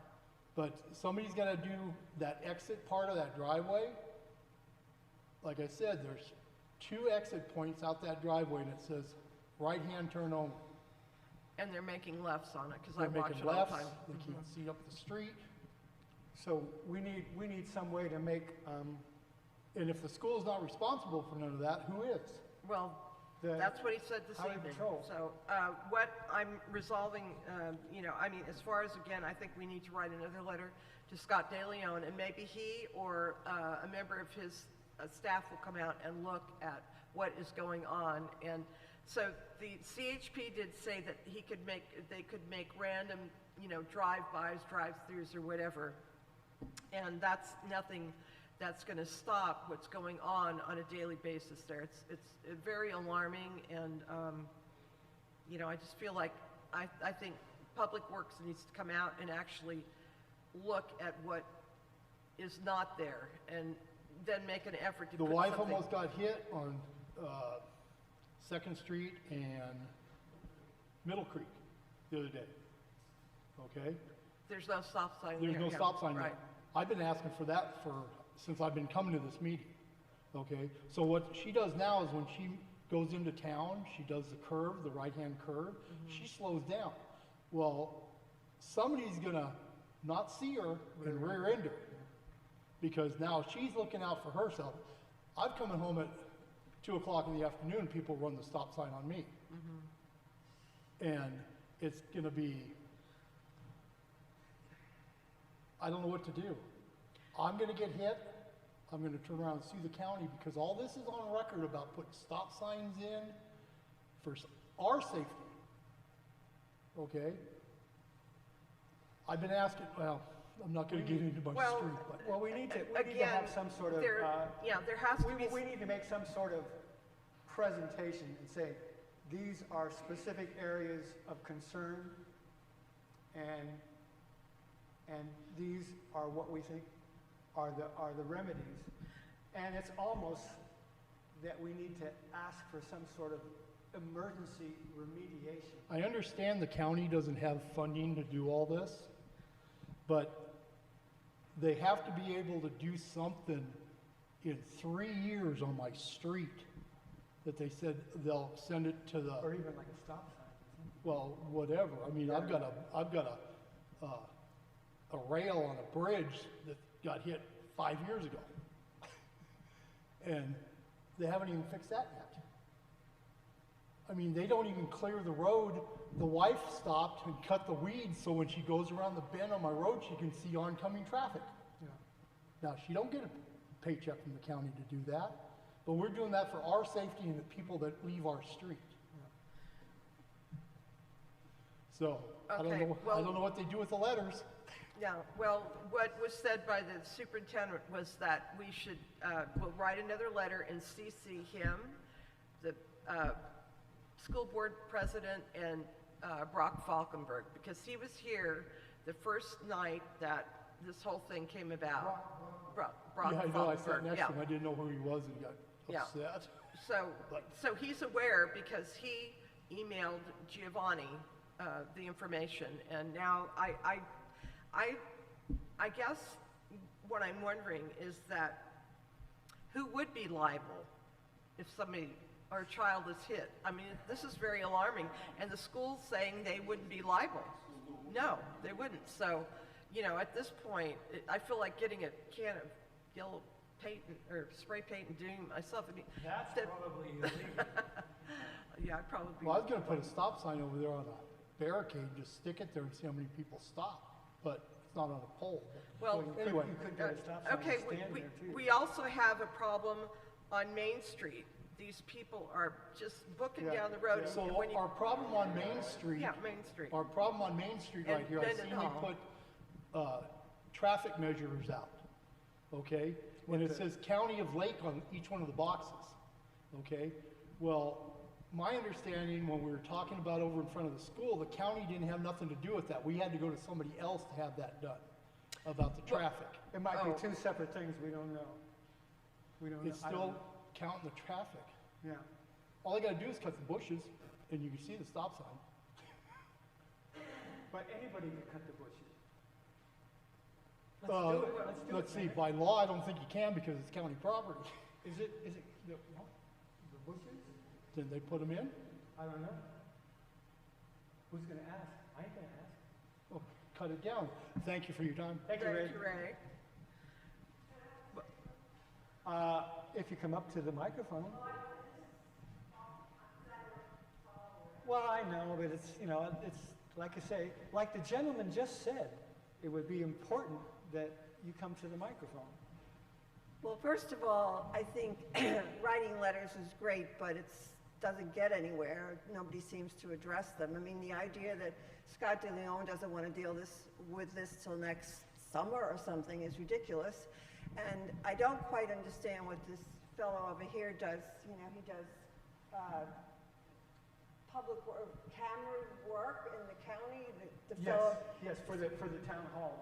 But somebody's gotta do that exit part of that driveway. Like I said, there's 2 exit points out that driveway that says right-hand turn only. And they're making lefts on it, because I They're watch making it all the lefts, time. they can't see up the street. So we need some way to make, And if the school's not responsible for none of that, who is? Well, the that's what he said this highway evening. patrol. So what I'm resolving, you know, I mean, as far as, again, I think we need to write another letter to Scott DeLeon, and maybe he or a member of his staff will come out and look at what is going on. And so the CHP did say that they could make random, you know, drive-bys, drive-throughs, or whatever. And that's nothing that's going to stop what's going on a daily basis there. It's very alarming, and you know, I just feel like I think Public Works needs to come out and actually look at what is not there, and then make an effort to The put wife something. almost got hit on 2nd Street and Middle Creek the other day, okay? There's no stop sign There's there. no yeah, stop sign there. Right. I've been asking for that since I've been coming to this meeting, okay? So what she does now is when she goes into town, she does the curve, the right-hand curve, she slows down. Well, somebody's gonna not see her and rear end her, because now she's looking out for herself. I'm coming home at 2 o'clock in the afternoon, people run the stop sign on me. And it's gonna be, I don't know what to do. I'm gonna get hit, I'm gonna turn around and sue the county, because all this is on record about putting stop signs in for our safety, okay? I've been asking, well, I'm not gonna get into my Well, street, but. well, we need to Again, have some sort of, there has to be. we need to make some sort of presentation and say, these are specific areas of concern, and these are what we think are the remedies. And it's almost that we need to ask for some sort of emergency remediation. I understand the county doesn't have funding to do all this, but they have to be able to do something in 3 years on my street that they said they'll send it to the, Or even like a stop sign. well, whatever. I mean, I've got a rail on a bridge that got hit 5 years ago. And they haven't even fixed that yet. I mean, they don't even clear the road. The wife stopped and cut the weeds so when she goes around the bend on my road, she can see oncoming traffic. Yeah. Now, she don't get a paycheck from the county to do that, but we're doing that for our safety and the people that leave our street. So, I Okay, don't know well- what they do with the letters. Yeah, well, what was said by the superintendent was that we should, we'll write another letter and CC him, the school board president, and Brock Falkenberg, because he was here the first night that this whole thing came about. Brock Yeah, I know, I sat Falkenberg, next to yeah. him, I didn't know who he was and got Yeah. upset. So he's aware because he emailed Giovanni the information, and now I guess what I'm wondering is that who would be liable if somebody or a child is hit? I mean, this is very alarming, and the school's saying they wouldn't be liable. No, they wouldn't. So, you know, at this point, I feel like getting a can of yellow paint or spray paint and doing it myself. I mean, That's probably illegal. yeah, I'd probably. Well, I was gonna put a stop sign over there on a barricade, just stick it there and see how many people stop, but it's not on a pole. Well, Anyway, You could get a stop sign okay, and stand there too. we also have a problem on Main Street. These people are just booking yeah. down the road. and So when you- our problem on Main Street. Yeah, Main Street. Our problem on Main Street right And here, I Linden seen they Hall. put, traffic measurers out, okay? And it says County of Lake on each one of the boxes, okay? Well, my understanding, when we were talking about over in front of the school, the county didn't have nothing to do with that. We had to go to somebody else to have that done, about the traffic. It might Oh. be two separate things, we don't know. We don't know. It's I don't still know. counting the traffic. Yeah. All I gotta do is cut the bushes, and you can see the stop sign. But anybody can cut the bushes. Uh, Let's do it. Let's do Let's it. see, by law, I don't think you can because it's county property. Is it, the bushes? Didn't they put them in? I don't know. Who's gonna ask? I ain't gonna ask. Oh, cut it down. Thank you for your time. Thank you, Ray. Thank you, Ray. If you come up to the microphone. Well, I know, but it's, you know, it's, like I say, like the gentleman just said, it would be important that you come to the microphone. Well, first of all, I think writing letters is great, but it doesn't get anywhere. Nobody seems to address them. I mean, the idea that Scott De Leon doesn't want to deal with this till next summer or something is ridiculous. And I don't quite understand what this fellow over here does. You know, he does public work, camera work in the county. The fellow, Yes, for the town halls.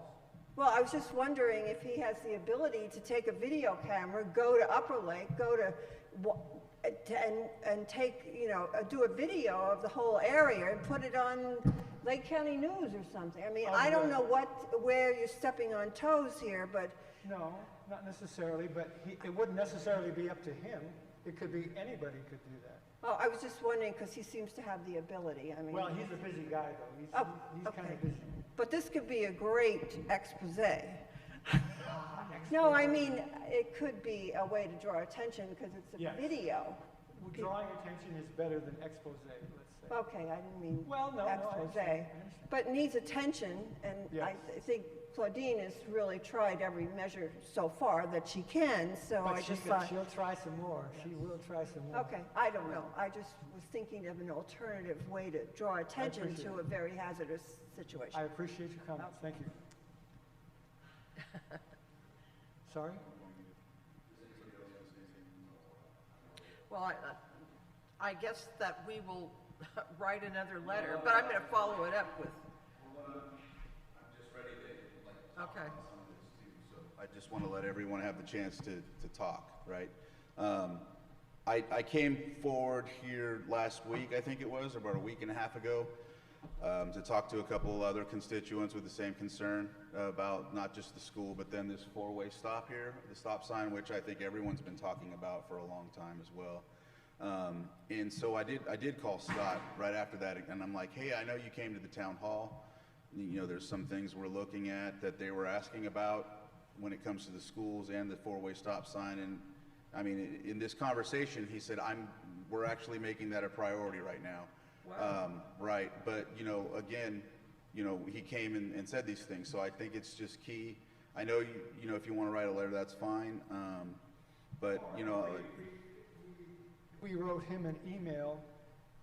well, I was just wondering if he has the ability to take a video camera, go to Upper Lake, go to, and take, you know, do a video of the whole area and put it on Lake County News or something. I mean, I don't know where you're stepping on toes here, but No, not necessarily, but it wouldn't necessarily be up to him. It could be, anybody could do that. oh, I was just wondering because he seems to have the ability. I mean, Well, he's a busy guy, though. He's kind okay. of busy. But this could be a great expose. No, I mean, it could be a way to draw attention because it's a Yes. video. Well, drawing attention is better than expose, let's say. Okay, I didn't mean Well, no, I expose. understand, I understand. But needs attention, and I Yes. think Claudine has really tried every measure so far that she can, so I But just thought, she'll try some more. She will try some more. okay, I don't know. I just was thinking of an alternative way to draw attention appreciate to it. a very hazardous situation. I appreciate your comments. Thank you. Sorry? Well, I guess that we will write another letter, but I'm going to follow it up with. I'm just ready to, like, Okay. on some of this too, so I just want to let everyone have the chance to talk, right? I came forward here last week, I think it was, about a week and a half ago, to talk to a couple other constituents with the same concern about not just the school, but then this four-way stop here, the stop sign, which I think everyone's been talking about for a long time as well. And so I did call Scott right after that, and I'm like, hey, I know you came to the town hall. You know, there's some things we're looking at that they were asking about when it comes to the schools and the four-way stop sign. And I mean, in this conversation, he said, we're actually making that a priority right now. Wow. Right, but, you know, again, you know, he came and said these things, so I think it's just key. I know, you know, if you want to write a letter, that's fine, but, you know. We wrote him an email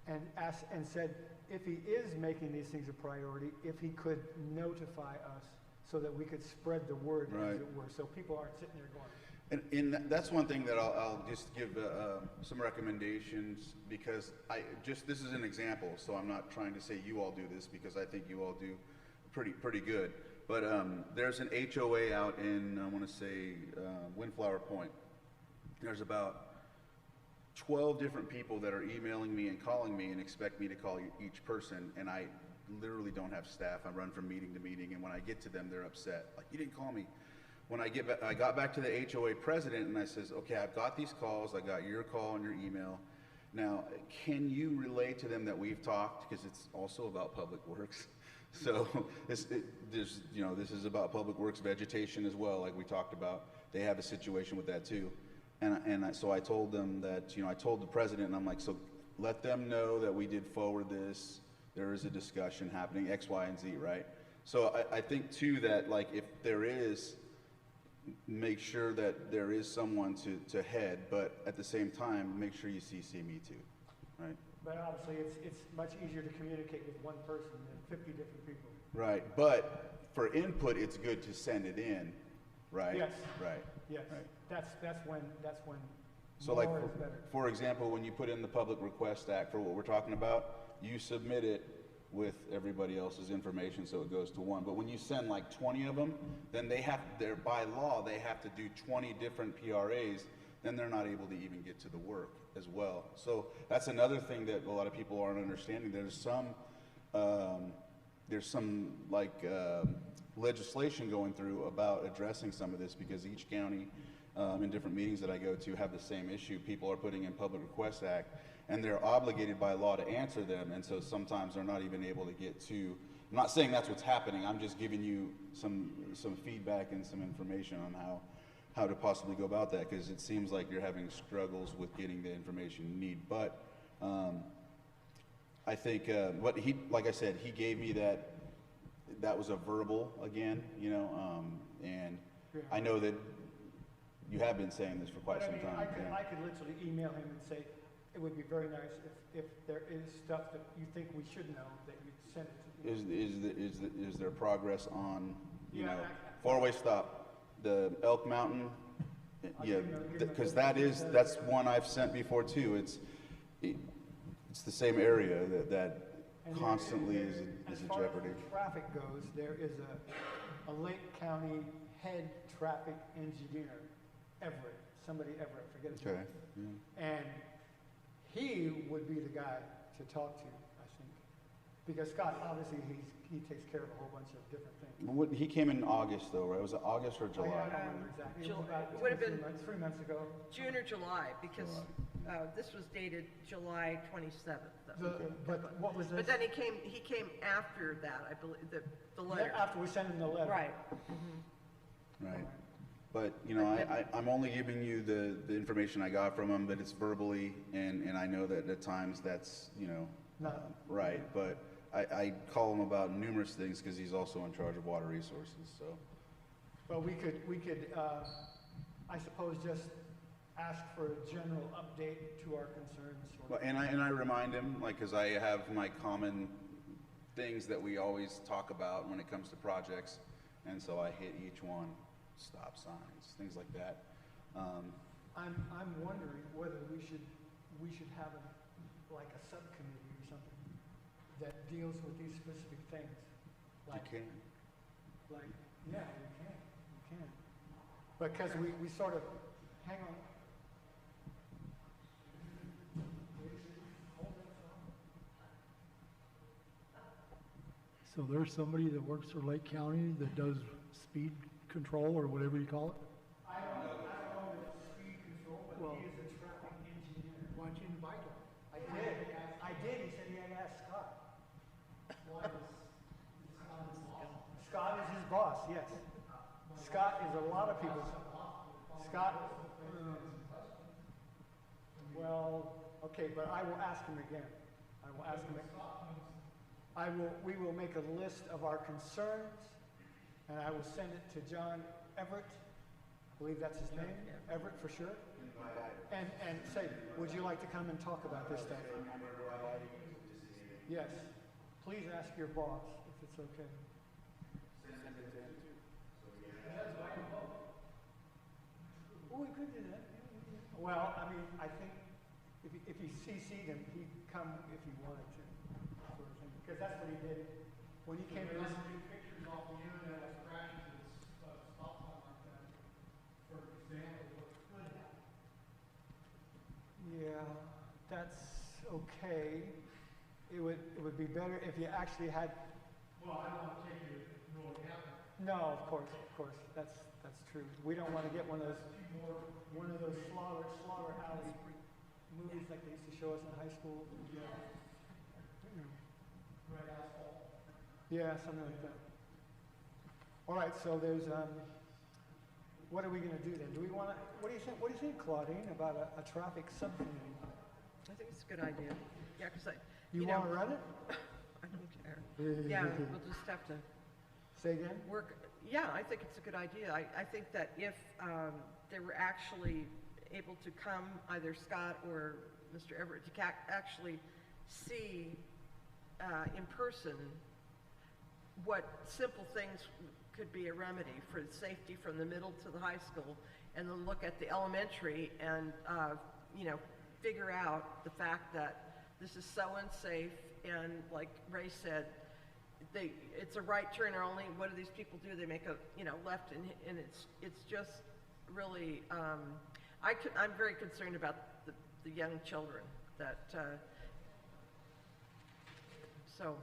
and asked, and said, if he is making these things a priority, if he could notify us so that we could spread the word, as it were, so people aren't sitting there going. And that's one thing that I'll just give some recommendations, because this is an example, so I'm not trying to say you all do this, because I think you all do pretty good. But there's an HOA out in, I want to say, Windflower Point. There's about 12 different people that are emailing me and calling me and expect me to call each person, and I literally don't have staff. I run from meeting to meeting, and when I get to them, they're upset. Like, you didn't call me. When I got back to the HOA president, and I says, okay, I've got these calls. I got your call and your email. Now, can you relay to them that we've talked? Because it's also about public works. So this is about public works vegetation as well, like we talked about. They have a situation with that too. So I told them that, you know, I told the president, and I'm like, so let them know that we did forward this. There is a discussion happening, X, Y, and Z, right? So I think too that, like, if there is, make sure that there is someone to head, but at the same time, make sure you CC me too, right? But obviously, it's much easier to communicate with one person than 50 different people. Right, but for input, it's good to send it in, right? Yes. Right. Yes, right. that's when So more like, is better. for example, when you put in the Public Request Act for what we're talking about, you submit it with everybody else's information, so it goes to one. But when you send like 20 of them, then by law, they have to do 20 different PRAs, then they're not able to even get to the work as well. So that's another thing that a lot of people aren't understanding. There's some legislation going through about addressing some of this, because each county, in different meetings that I go to, have the same issue. People are putting in Public Request Act, and they're obligated by law to answer them, and so sometimes they're not even able to get to. I'm not saying that's what's happening. I'm just giving you some feedback and some information on how to possibly go about that, because it seems like you're having struggles with getting the information you need. But I think like I said, he gave me that was a verbal again, you know, and I know that you have been saying this for quite some time. I could literally email him and say, it would be very nice if there is stuff that you think we should know, that you'd send it to me. Is there progress on, you know, four-way stop, the Elk Mountain? Yeah, because that's one I've sent before too. It's the same area that constantly is a jeopardy. As far as traffic goes, there is a Lake County head traffic engineer, Everett, forget his name. Okay. Yeah. And he would be the guy to talk to, I think. Because Scott, obviously, he takes care of a whole bunch of different things. He came in August though, right? Was it August or July? I don't remember exactly. It was about It would have been 3 months ago. June or July, because this was dated July 27th. But what was this? But then he came after that, I believe, the letter. After we sent him the letter. Right. Right. But, you know, I'm only giving you the information I got from him, but it's verbally, and I know that at times that's, you know, right. But I call him about numerous things, because he's also in charge of water resources, so. Well, we could, I suppose, just ask for a general update to our concerns. Well, and I remind him, like, because I have my common things that we always talk about when it comes to projects, and so I hit each one. Stop signs, things like that. I'm wondering whether we should have like a subcommittee or something that deals with these specific things. Like, You can. Like, yeah, we can. Because we sort of, hang on. So there's somebody that works for Lake County that does speed control or whatever you call it? I don't know if it's speed control, but Well, he is a traffic engineer. why don't you invite him? I did, he said he had to ask Scott. Scott is his boss, yes. Scott is a lot of people's, Scott, well, okay, but I will ask him again. I will ask him. We will make a list of our concerns, and I will send it to John Everett, I believe that's his name, Everett for sure. And say, would you like to come and talk about this stuff? Yes. Please ask your boss if it's okay. Oh, we could do that. Well, I mean, I think if you CC'd him, he'd come if he wanted to, sort of thing. Because that's what he did when he came to this. Pictures off the internet of crashes at stop sign like that, for example, what could happen. Yeah, that's okay. It would be better if you actually had. Well, I don't want to take you to know what happened. No, of course, that's true. We don't want to get one of those slaughter alley movies like they used to show us in high school. Yeah. Red asphalt. Yeah, something like that. All right, so there's what are we going to do then? Do we want to? What do you think? What do you think, Claudine, about a traffic subcommittee? I think it's a good idea. Yeah, because You want to run it? I don't care. Yeah, we'll just have to Say again? work. Yeah, I think it's a good idea. I think that if they were actually able to come, either Scott or Mr. Everett, to actually see in person what simple things could be a remedy for safety from the middle to the high school, and then look at the elementary and, figure out the fact that this is so unsafe, and like Ray said, it's a right turn only. What do these people do? They make a, left, and it's just really, I'm very concerned about the young children that, so,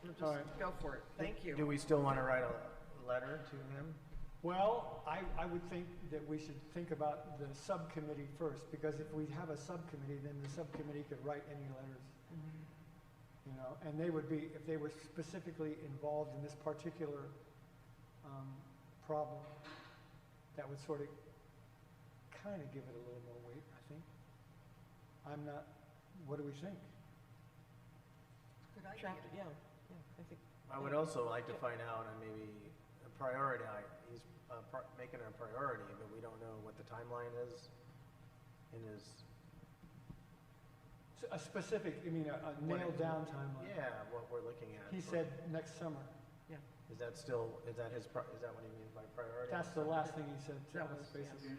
we'll just All right. go for it. Thank you. Do we still want to write a letter to him? Well, I would think that we should think about the subcommittee first, because if we have a subcommittee, then the subcommittee could write any letters. And they would be, if they were specifically involved in this particular problem, that would sort of kind of give it a little more weight, I think. I'm not, what do we think? Good idea. Yeah, I think. I would also like to find out, and maybe a priority, he's making it a priority, but we don't know what the timeline is in his. A specific, a nailed down timeline. Yeah, what we're looking at. He said next summer. Yeah. Is that what he means by priority? That's the last thing he said to That us, was- basically.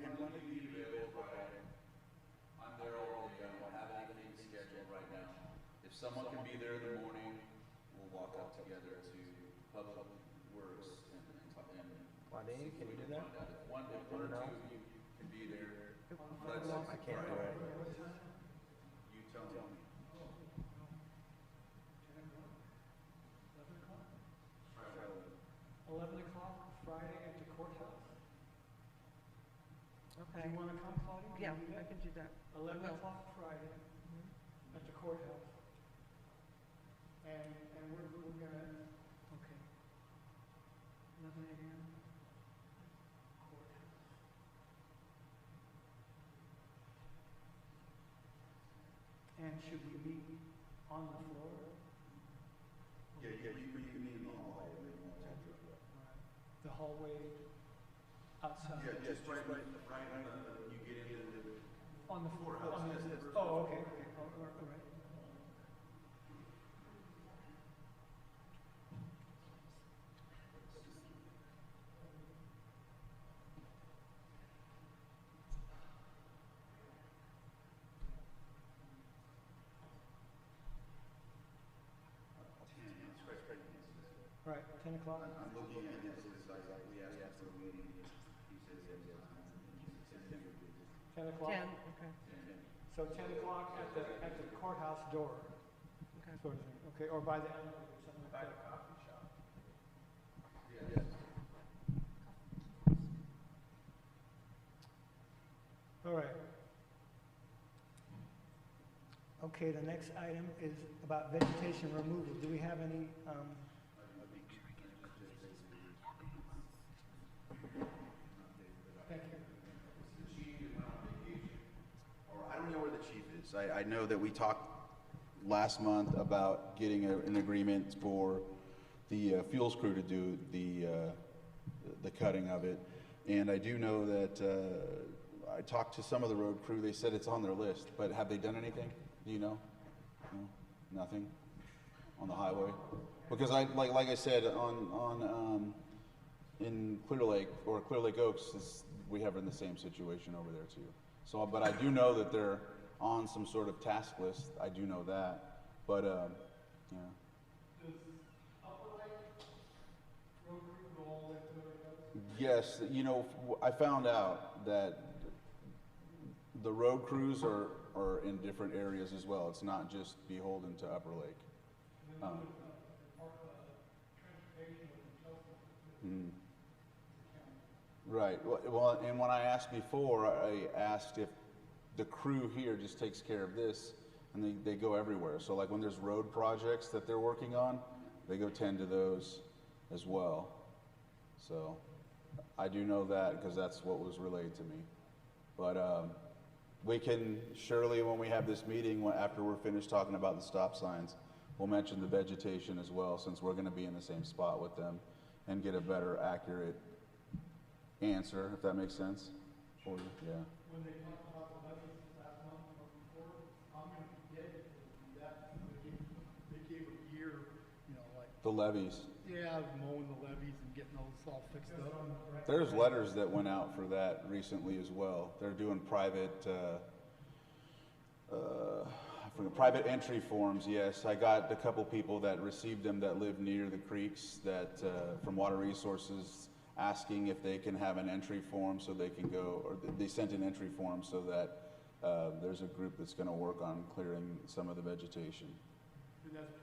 I'm there all day. I don't have anything scheduled right now. If someone can be there in the morning, we'll walk up together to Public Works and Claudine, can you do that? If one or two of you can be there, I can't do it. you tell me. 11 o'clock Friday at the courthouse. Okay. Do you want to come, Claudia? Yeah, Can you do I that? can do that. 11 will. o'clock Friday at the courthouse. And we're gonna, okay. 11 a.m. courthouse. And should we meet on the floor? Yeah, you can meet in the hallway if you want to. The hallway outside? Yeah, just right when you get into the. On the floor? Courthouse, On the- yes, yes. Oh, okay, okay, all right. Right, 10 o'clock? I'm looking at this, we asked for a meeting. 10 o'clock? 10, okay. So 10 o'clock at the courthouse door, Okay. sort of thing, okay, or by the elevator or something like that. All right. Okay, the next item is about vegetation removal. Do we have any, thank you. Or I don't know where the chief is. I know that we talked last month about getting an agreement for the fuels crew to do the cutting of it. And I do know that I talked to some of the road crew. They said it's on their list, but have they done anything? Do you know? No? Nothing on the highway? Because like I said, in Clear Lake or Clear Lake Oaks, we have in the same situation over there too. So, but I do know that they're on some sort of task list. I do know that, but yeah. Does Upper Lake Road Crew go all the way to the Yes, you know, I found out that the road crews are in different areas as well. It's not just beholden to Upper Lake. Right. Well, and when I asked before, I asked if the crew here just takes care of this, and they go everywhere. So like when there's road projects that they're working on, they go tend to those as well. So I do know that because that's what was relayed to me. But we can surely, when we have this meeting, after we're finished talking about the stop signs, we'll mention the vegetation as well, since we're going to be in the same spot with them, and get a better, accurate answer, if that makes sense for you. Yeah. When they talked about the levies last month or before, I'm gonna be dead if they do that. They gave a year, you know, like, The levies. yeah, mowing the levees and getting those all fixed up. There's letters that went out for that recently as well. They're doing private, private entry forms, yes. I got a couple people that received them that live near the creeks that, from Water Resources, asking if they can have an entry form so they can go, or they sent an entry form so that there's a group that's going to work on clearing some of the vegetation. And that's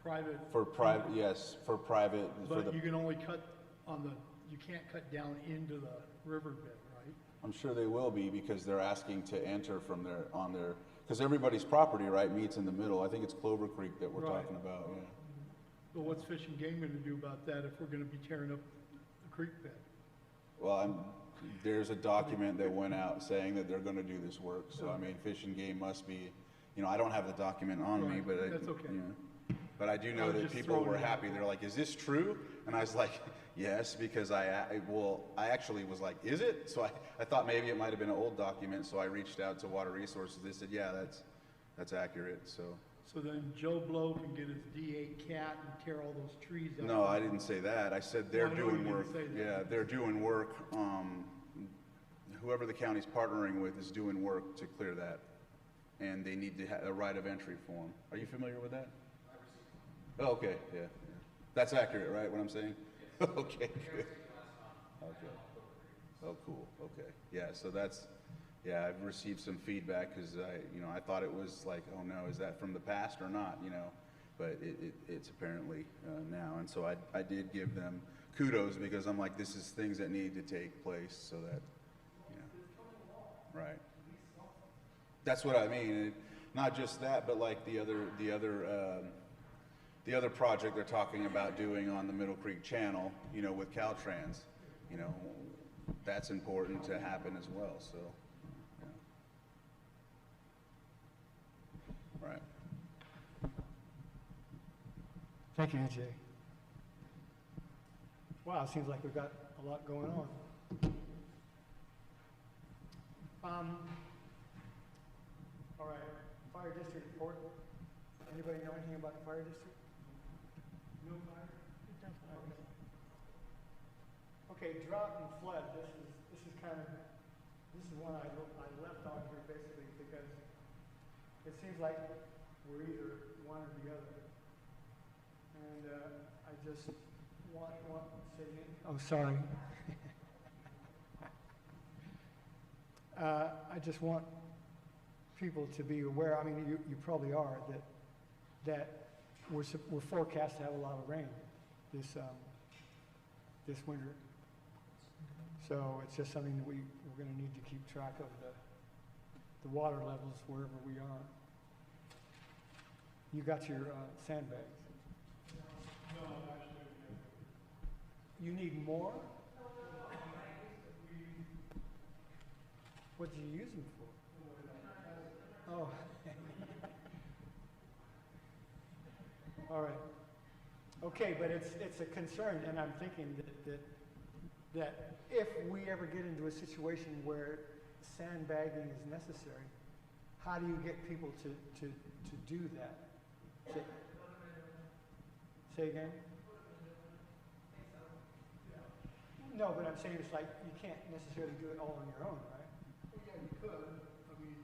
private. For private, yes, for private. But you can only cut on the, you can't cut down into the riverbed, right? I'm sure they will be, because they're asking to enter from on their, because everybody's property, right, meets in the middle. I think it's Clover Creek that we're Right. talking about, yeah. But what's Fish and Game gonna do about that if we're gonna be tearing up the creek bed? Well, there's a document that went out saying that they're gonna do this work, so I mean, Fish and Game must be, you know, I don't have the document on me, Right, but that's okay. you know, but I do know I'm that just people throwing were it out happy. there. They're like, is this true? And I was like, yes, because I actually was like, is it? So I thought maybe it might have been an old document, so I reached out to Water Resources. They said, yeah, that's accurate, so. So then Joe Blow can get his D8 cat and tear all those trees out. No, I didn't say that. I said they're No, I know you doing didn't work. say that. Yeah, they're doing work. Whoever the county's partnering with is doing work to clear that. And they need to have a right of entry form. Are you familiar with that? Oh, okay, yeah. That's accurate, right, what I'm saying? Okay, good. Okay. Oh, cool, okay. Yeah, so yeah, I've received some feedback because I thought it was like, oh no, is that from the past or not, But it's apparently now. And so I did give them kudos because I'm like, this is things that need to take place so that, right. That's what I mean. And not just that, but like the other project they're talking about doing on the Middle Creek Channel, with Caltrans, that's important to happen as well. So, yeah. Right. Thank you, AJ. Wow, it seems like we've got a lot going on. All right, fire district report. Anybody know anything about the fire district? No fire? Okay, drought and flood. This is one I left on here basically because it seems like we're either one or the other. And I just want to say, oh, sorry. I just want people to be aware, I mean, you probably are, that we're forecast to have a lot of rain this winter. So it's just something that we're gonna need to keep track of the water levels wherever we are. You got your sandbags? No, actually. You need more? What did you use them for? Oh. All right. Okay, but it's a concern, and I'm thinking that if we ever get into a situation where sandbagging is necessary, how do you get people to do that? Say again? No, but I'm saying it's like you can't necessarily do it all on your own, right? Well, yeah, you could. I mean,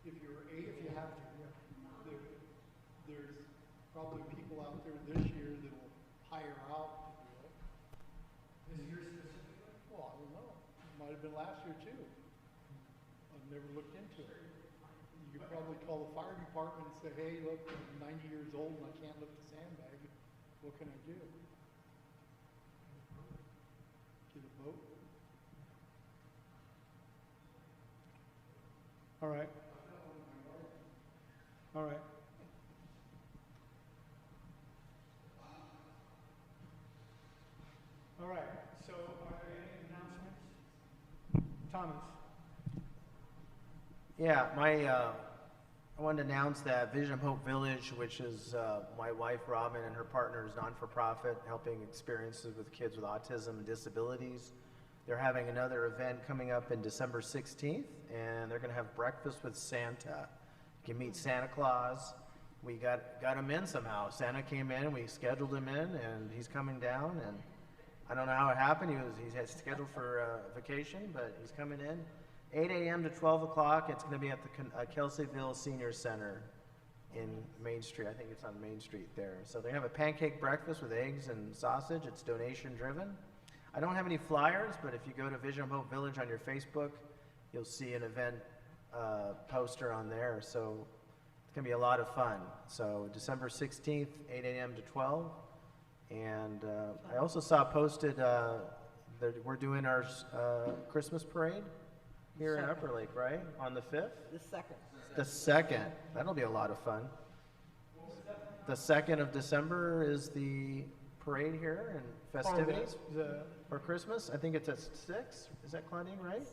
if you're able, If you have to, yeah. there's probably people out there this year that will hire out to do it. This year specifically? Well, I don't know. It might have been last year too. I've never looked into it. You could probably call the fire department and say, hey, look, I'm 90 years old and I can't lift a sandbag. What can I do? Get a boat? All right. All right. All right. So are there any announcements? Thomas? Yeah, I wanted to announce that Vision of Hope Village, which is my wife Robin and her partner's non-for-profit, helping experiences with kids with autism and disabilities. They're having another event coming up in December 16th, and they're going to have breakfast with Santa. You can meet Santa Claus. We got him in somehow. Santa came in, we scheduled him in, and he's coming down. And I don't know how it happened. He had scheduled for vacation, but he's coming in. 8 a.m. to 12 o'clock. It's going to be at the Kelseyville Senior Center in Main Street. I think it's on Main Street there. So they have a pancake breakfast with eggs and sausage. It's donation driven. I don't have any flyers, but if you go to Vision of Hope Village on your Facebook, you'll see an event poster on there. So it's going to be a lot of fun. So December 16th, 8 a.m. to 12. And I also saw posted that we're doing our Christmas parade here in Upper Lake, right? On the 5th? The second. The 2nd. That'll be a lot of fun. The 2nd of December is the parade here and festivities for Christmas. I think it's at 6. Is that Claudine, right?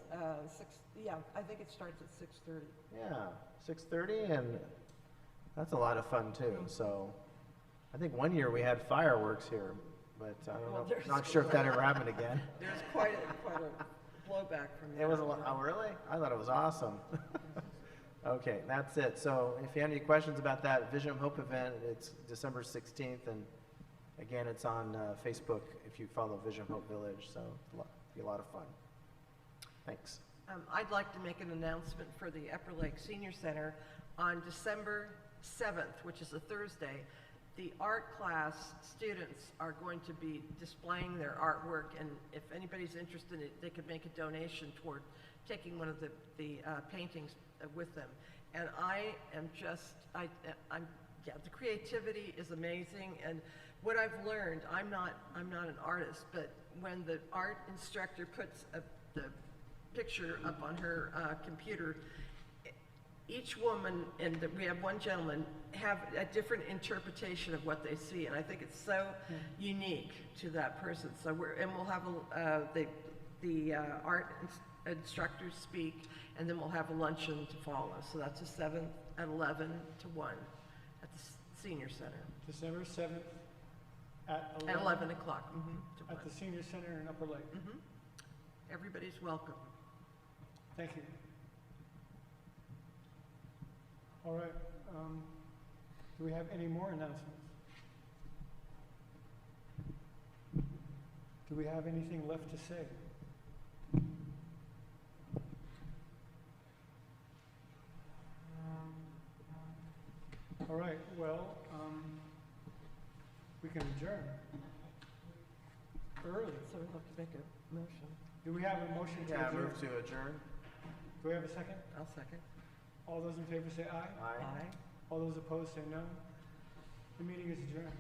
6, yeah, I think it starts at 6:30. Yeah, 6:30, and that's a lot of fun too. So I think one year we had fireworks here, but I don't know. Not sure if that ever happened again. There's quite a blowback from that. It was a lot. Oh, really? I thought it was awesome. Okay, that's it. So if you have any questions about that Vision of Hope event, it's December 16th, and again, it's on Facebook if you follow Vision of Hope Village, so it'll be a lot of fun. Thanks. I'd like to make an announcement for the Upper Lake Senior Center. On December 7th, which is a Thursday, the art class students are going to be displaying their artwork, and if anybody's interested, they could make a donation toward taking one of the paintings with them. And I am just, yeah, the creativity is amazing, and what I've learned, I'm not an artist, but when the art instructor puts the picture up on her computer, each woman, and we have one gentleman, have a different interpretation of what they see, and I think it's so unique to that person. So we'll have the art instructors speak, and then we'll have a luncheon to follow. So that's the 7th at 11 to 1 at the Senior Center. December 7th at 11? At 11 o'clock. At the Senior Center in Upper Lake? Everybody's welcome. Thank you. All right. Do we have any more announcements? Do we have anything left to say? All right. Well, we can adjourn early. So we'll have to make a motion. Do we have a motion to Yeah, adjourn? move to adjourn. Do we have a second? I'll second. All those in favor say aye. Aye. All those opposed say no. The meeting is adjourned.